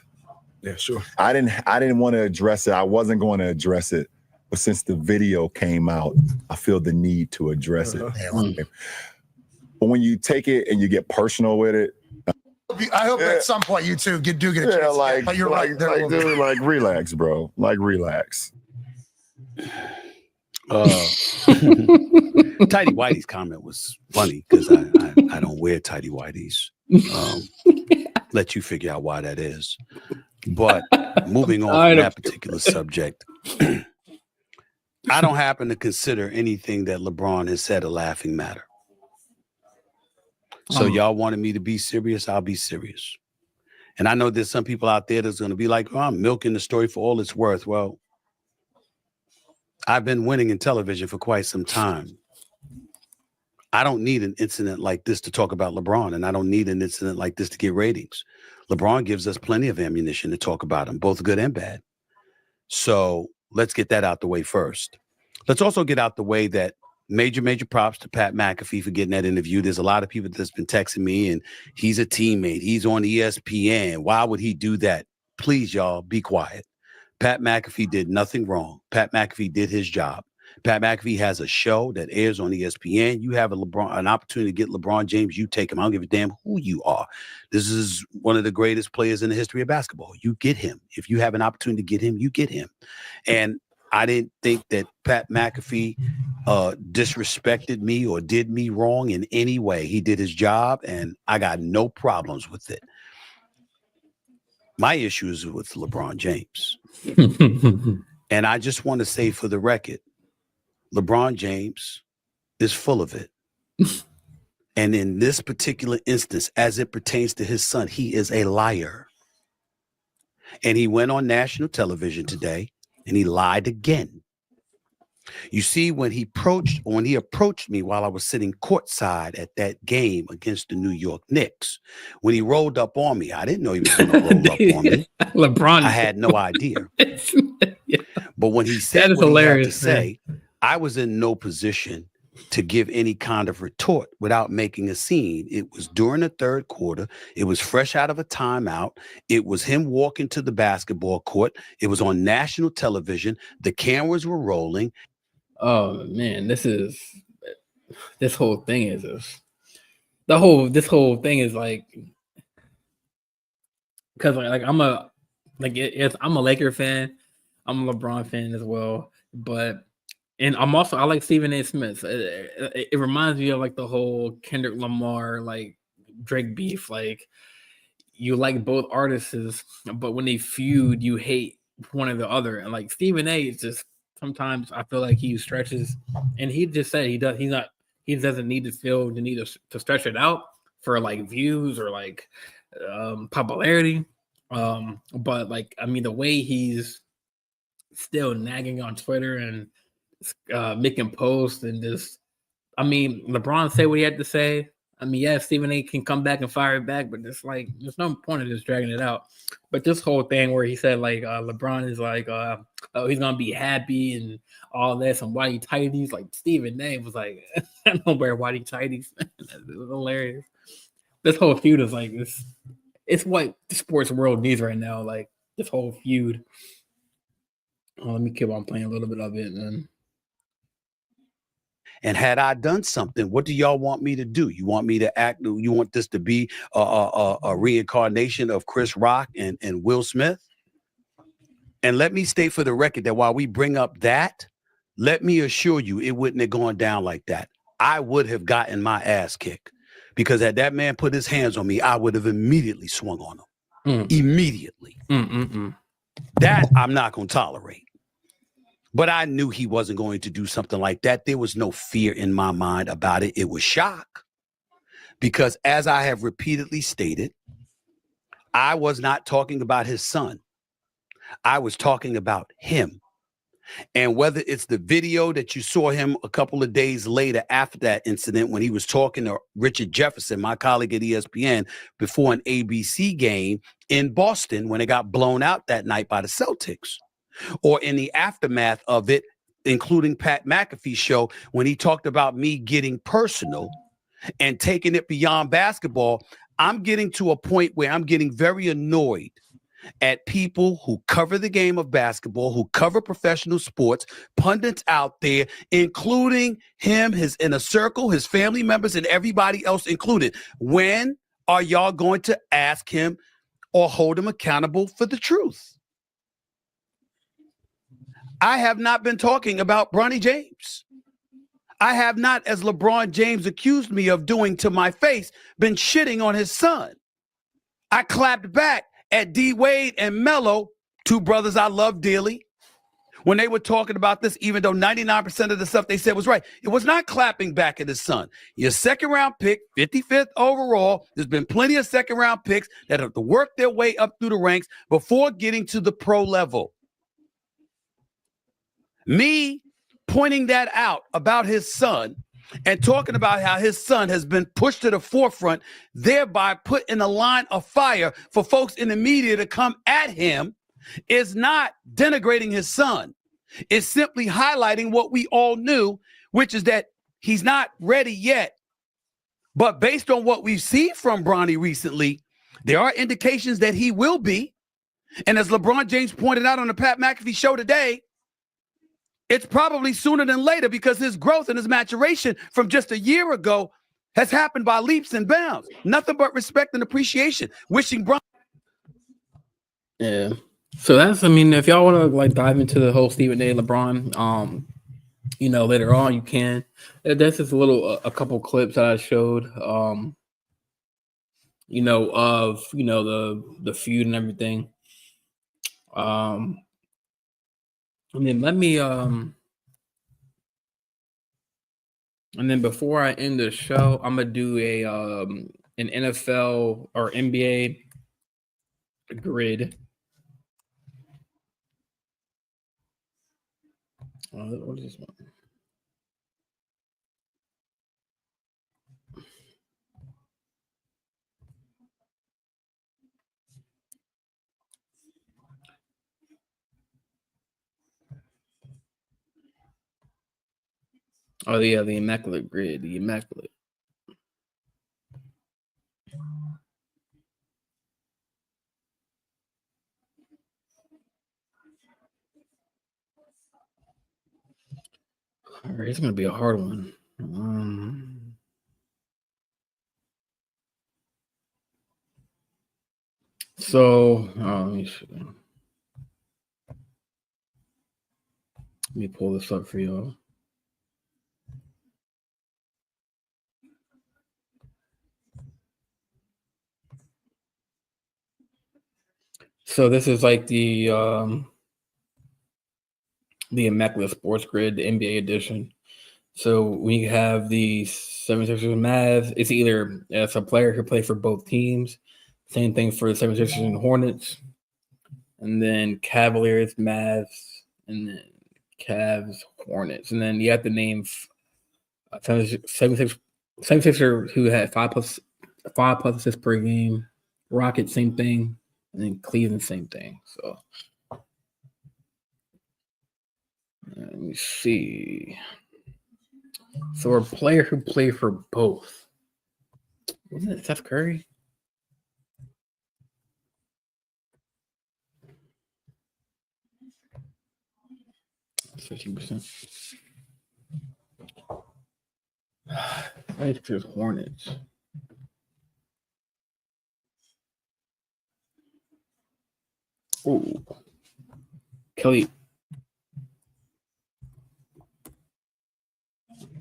Yeah, sure. I didn't want to address it. I wasn't going to address it, but since the video came out, I feel the need to address it. But when you take it and you get personal with it, I hope at some point you two do get a chance. But you're right. Dude, relax, bro. Relax. Tidy Whitey's comment was funny because I don't wear tidy Whiteys. Let you figure out why that is. But moving on from that particular subject, I don't happen to consider anything that LeBron has said a laughing matter. So y'all wanted me to be serious, I'll be serious. And I know there's some people out there that's going to be like, oh, I'm milking the story for all it's worth. Well, I've been winning in television for quite some time. I don't need an incident like this to talk about LeBron, and I don't need an incident like this to get ratings. LeBron gives us plenty of ammunition to talk about him, both good and bad. So let's get that out the way first. Let's also get out the way that major props to Pat McAfee for getting that interview. There's a lot of people that's been texting me, and he's a teammate. He's on ESPN. Why would he do that? Please, y'all, be quiet. Pat McAfee did nothing wrong. Pat McAfee did his job. Pat McAfee has a show that airs on ESPN. You have an opportunity to get LeBron James. You take him. I don't give a damn who you are. This is one of the greatest players in the history of basketball. You get him. If you have an opportunity to get him, you get him. And I didn't think that Pat McAfee disrespected me or did me wrong in any way. He did his job, and I got no problems with it. My issue is with LeBron James. And I just want to say for the record, LeBron James is full of it. And in this particular instance, as it pertains to his son, he is a liar. And he went on national television today and he lied again. You see, when he approached me while I was sitting courtside at that game against the New York Knicks, when he rolled up on me, I didn't know he was going to roll up on me. LeBron, I had no idea. Yeah. But when he said what he had to say, I was in no position to give any kind of retort without making a scene. It was during the third quarter. It was fresh out of a timeout. It was him walking to the basketball court. It was on national television. The cameras were rolling. Oh man, this whole thing is this whole thing is like, because I'm a Laker fan, I'm a LeBron fan as well, and I like Stephen A. Smith. It reminds me of like the whole Kendrick Lamar like Drake beef. Like, you like both artists, but when they feud, you hate one or the other. And like Stephen A. is just, sometimes I feel like he stretches, and he just said he doesn't need to feel the need to stretch it out for like views or like popularity. But like, I mean, the way he's still nagging on Twitter and making posts and just, I mean, LeBron said what he had to say. I mean, yeah, Stephen A can come back and fire it back, but it's like there's no point of just dragging it out. But this whole thing where he said like LeBron is like oh, he's gonna be happy and all this and whitey tighties, like Stephen A was like I don't wear whitey tighties. It was hilarious. This whole feud is like this. It's what the sports world needs right now. Like this whole feud. Let me keep on playing a little bit of it, man. And had I done something, what do y'all want me to do? You want me to act? You want this to be a reincarnation of Chris Rock and Will Smith? And let me state for the record that while we bring up that, let me assure you, it wouldn't have gone down like that. I would have gotten my ass kicked because had that man put his hands on me, I would have immediately swung on him. Immediately. That I'm not going to tolerate. But I knew he wasn't going to do something like that. There was no fear in my mind about it. It was shock. Because as I have repeatedly stated, I was not talking about his son. I was talking about him. And whether it's the video that you saw him a couple of days later after that incident when he was talking to Richard Jefferson, my colleague at ESPN, before an ABC game in Boston when it got blown out that night by the Celtics. Or in the aftermath of it, including Pat McAfee's show, when he talked about me getting personal and taking it beyond basketball, I'm getting to a point where I'm getting very annoyed at people who cover the game of basketball, who cover professional sports, pundits out there, including him, his inner circle, his family members, and everybody else included. When are y'all going to ask him or hold him accountable for the truth? I have not been talking about Bronny James. I have not, as LeBron James accused me of doing to my face, been shitting on his son. I clapped back at D Wade and Melo, two brothers I love dearly, when they were talking about this, even though 99% of the stuff they said was right. It was not clapping back at his son. Your second round pick, 55th overall. There's been plenty of second round picks that have to work their way up through the ranks before getting to the pro level. Me pointing that out about his son and talking about how his son has been pushed to the forefront, thereby put in a line of fire for folks in the media to come at him, is not denigrating his son. It's simply highlighting what we all knew, which is that he's not ready yet. But based on what we've seen from Bronny recently, there are indications that he will be. And as LeBron James pointed out on the Pat McAfee show today, it's probably sooner than later because his growth and his maturation from just a year ago has happened by leaps and bounds. Nothing but respect and appreciation. Wishing Bron. Yeah. So that's, I mean, if y'all want to like dive into the whole Stephen A. LeBron, you know, later on you can. That's just a couple clips that I showed, you know, of, you know, the feud and everything. And then let me and then before I end the show, I'm gonna do a an NFL or NBA grid. What is this one? Oh yeah, the immaculate grid, the immaculate. All right, it's gonna be a hard one. Let me see. Let me pull this up for y'all. So this is like the Immaculate Sports Grid, the NBA edition. So we have the 76ers and Mavs. It's either as a player who play for both teams. Same thing for the 76ers and Hornets. And then Cavaliers, Mavs, and then Cavs, Hornets. And then you have to name 76 76er who had 5+ assists per game. Rockets, same thing. And then Cleveland, same thing. So let me see. So a player who played for both. Wasn't it Steph Curry? That's 15%. Right to Hornets. Oh, Kelly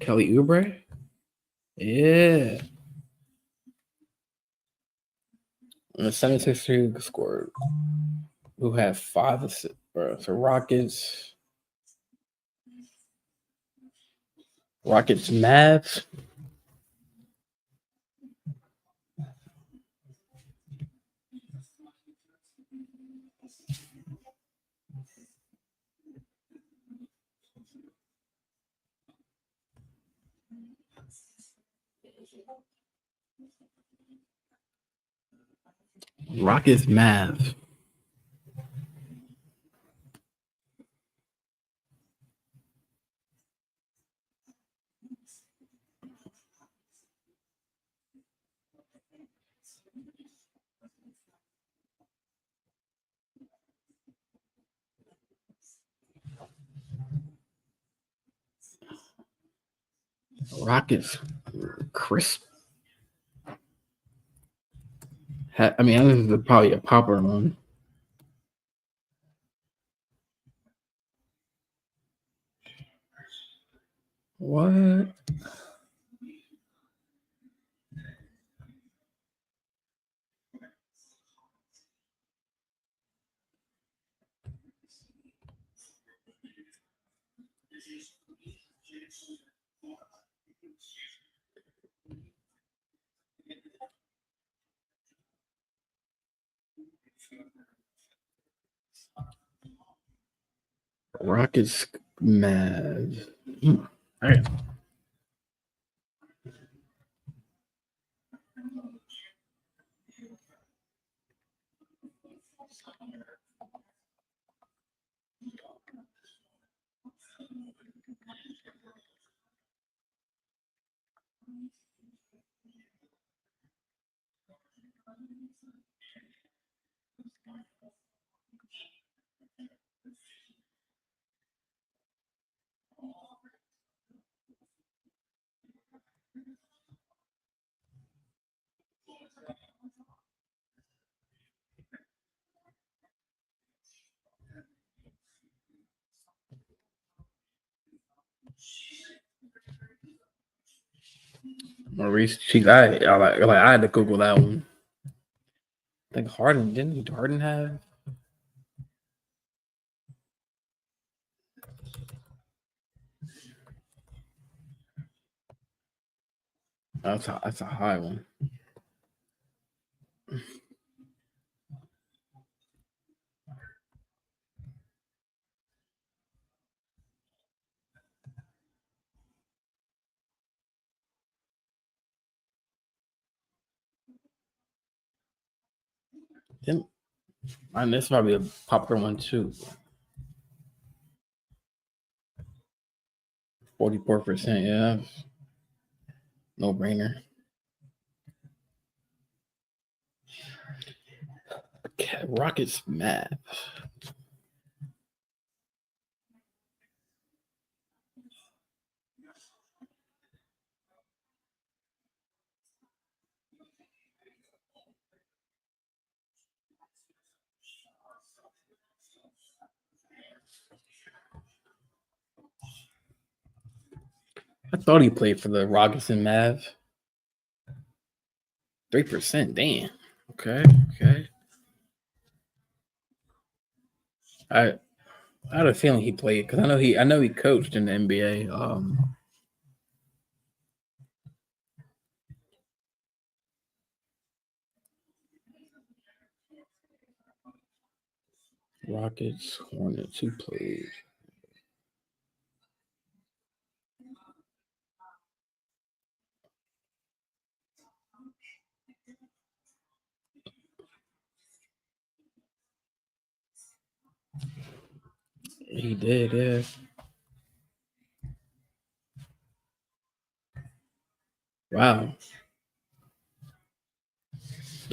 Oubre? Yeah. And the 76ers who scored, who had 5 assists. So Rockets, Mavs. Rockets, Mavs. Rockets, crisp. I mean, this is probably a popular one. What? Rockets, Mavs. All right. Maurice Cheeks. I had to Google that one. I think Harden didn't Harden have? That's a high one. Then, and this might be a popular one too. 44%, yeah. No brainer. Rockets, Mavs. I thought he played for the Rockets and Mavs. 3%, damn. Okay. I had a feeling he played because I know he coached in the NBA. Rockets, Hornets, who played? He did, yeah. Wow.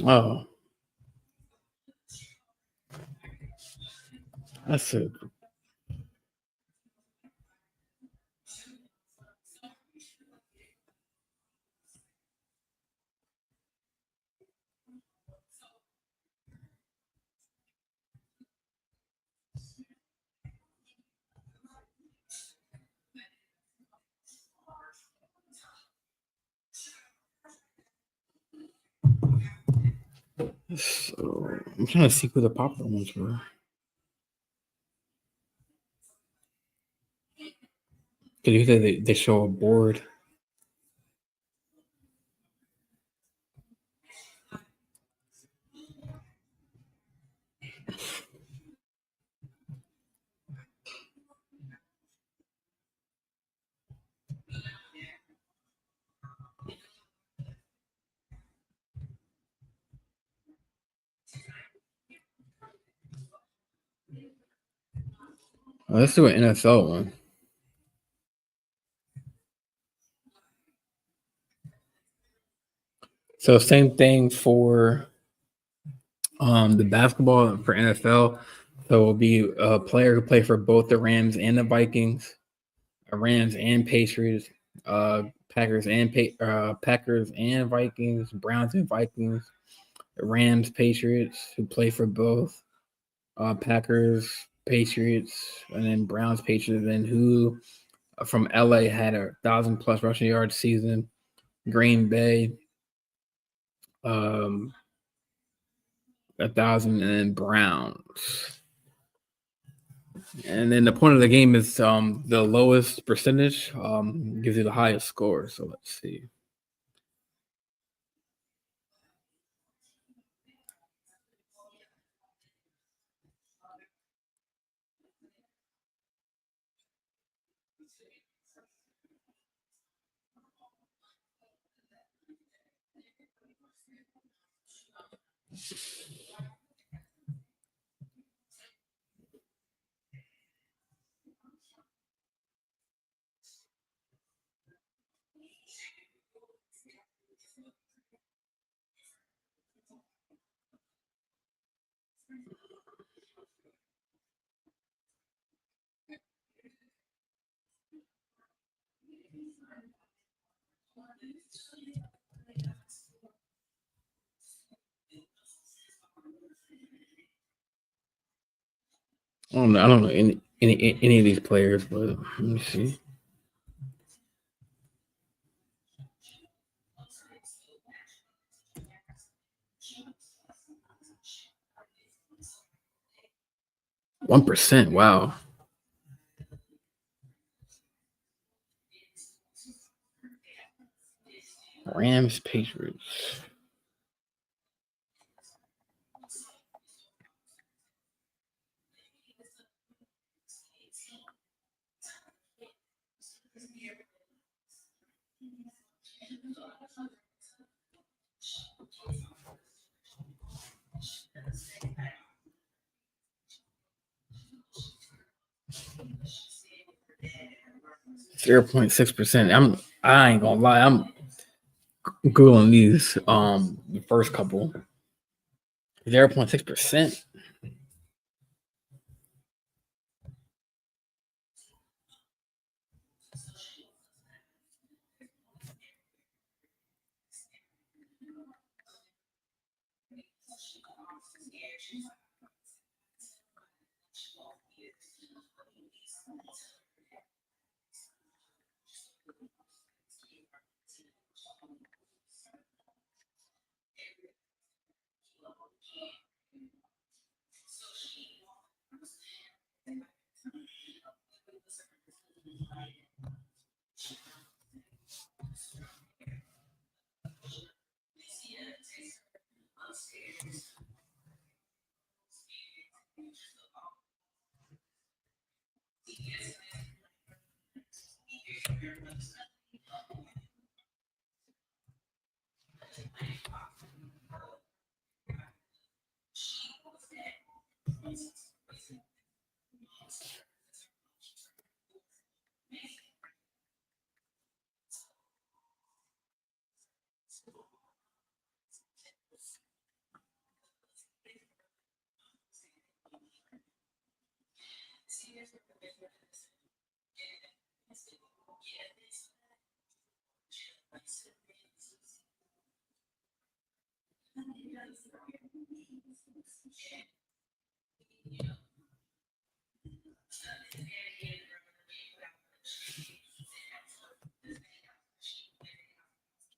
Oh, that's it. So I'm trying to see who the popular ones were. Because you said they show a board. Let's do an NFL one. So same thing for the basketball for NFL. So it'll be a player who played for both the Rams and the Vikings, Rams and Patriots, Packers and Vikings, Browns and Vikings, Rams, Patriots who play for both, Packers, Patriots, and then Browns, Patriots, and who from LA had 1,000+ rushing yards season, Green Bay, 1,000, and then Browns. And then the point of the game is the lowest percentage gives you the highest score. So let's see. I don't know any of these players, but let me see. %. Wow. Rams, Patriots. .6%. I ain't gonna lie. I'm googling these the first couple. 0.6%.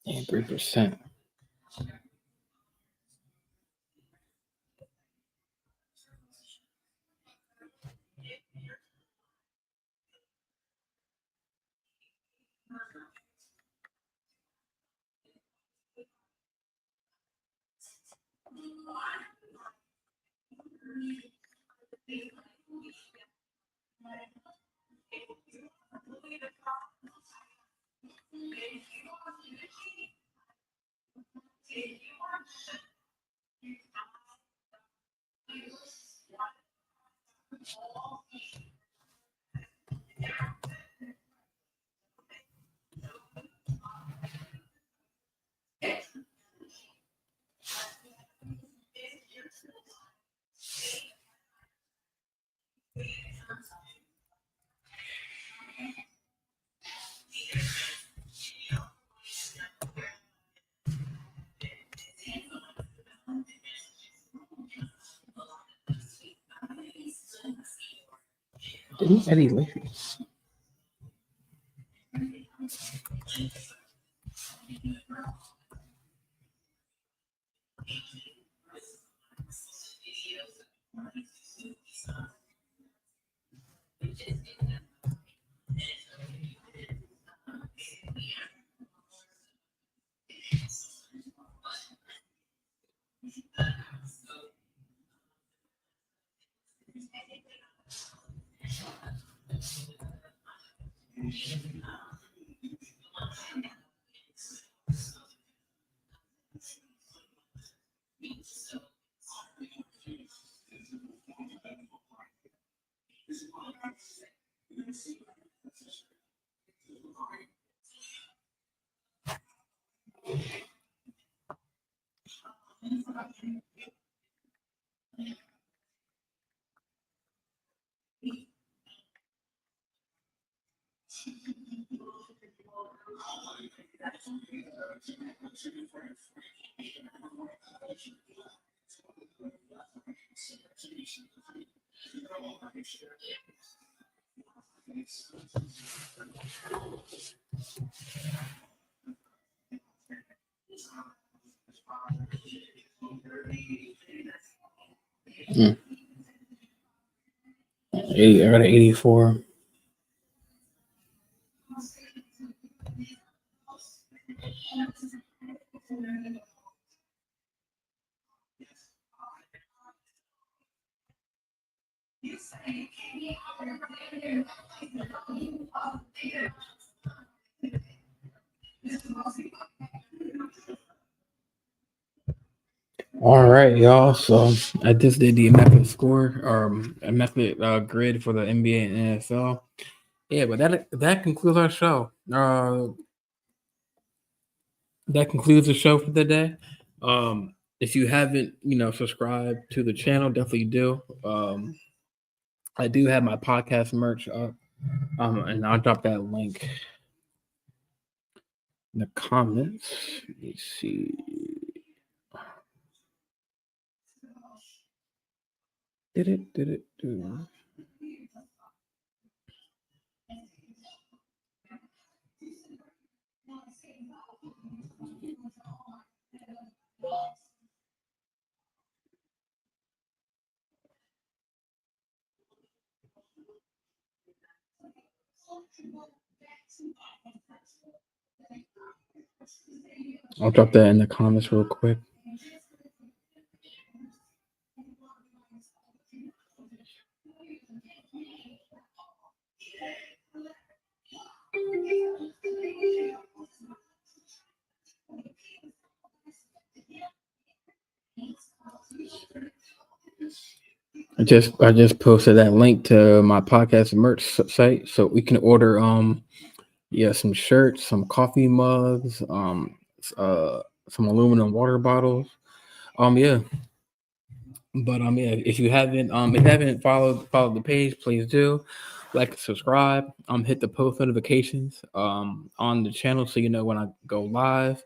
And 3%. Didn't Eddie Lacy? I got an 84. All right, y'all. So I just did the method score or a method grid for the NBA and NFL. Yeah, but that concludes our show. That concludes the show for the day. If you haven't, subscribed to the channel, definitely do. I do have my podcast merch up, and I'll drop that link in the comments. Let me see. Did it do? I'll drop that in the comments real quick. I just posted that link to my podcast merch site, so we can order some shirts, some coffee mugs, some aluminum water bottles. Yeah. But yeah, if you haven't followed the page, please do like and subscribe. Hit the post notifications on the channel so you know when I go live.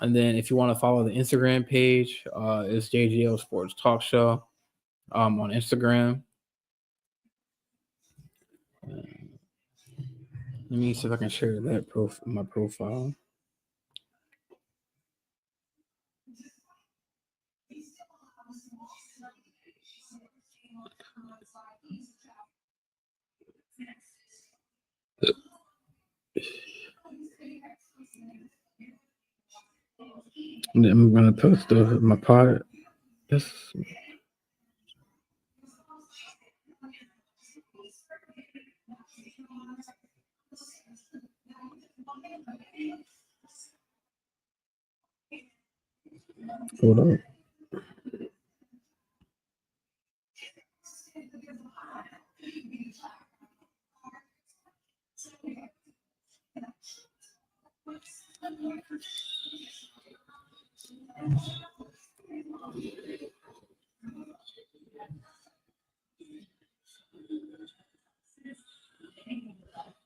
And then if you want to follow the Instagram page, it's JJL Sports Talk Show on Instagram. Let me see if I can share that my profile. I'm gonna post my pod. This. Hold on.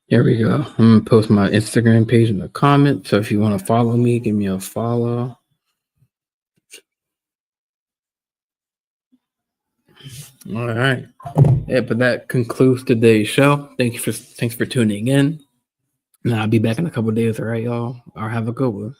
Here we go. I'm gonna post my Instagram page in the comments. So if you want to follow me, give me a follow. All right. Yeah, but that concludes today's show. Thanks for tuning in. And I'll be back in a couple of days. All right, y'all. Or have a good one.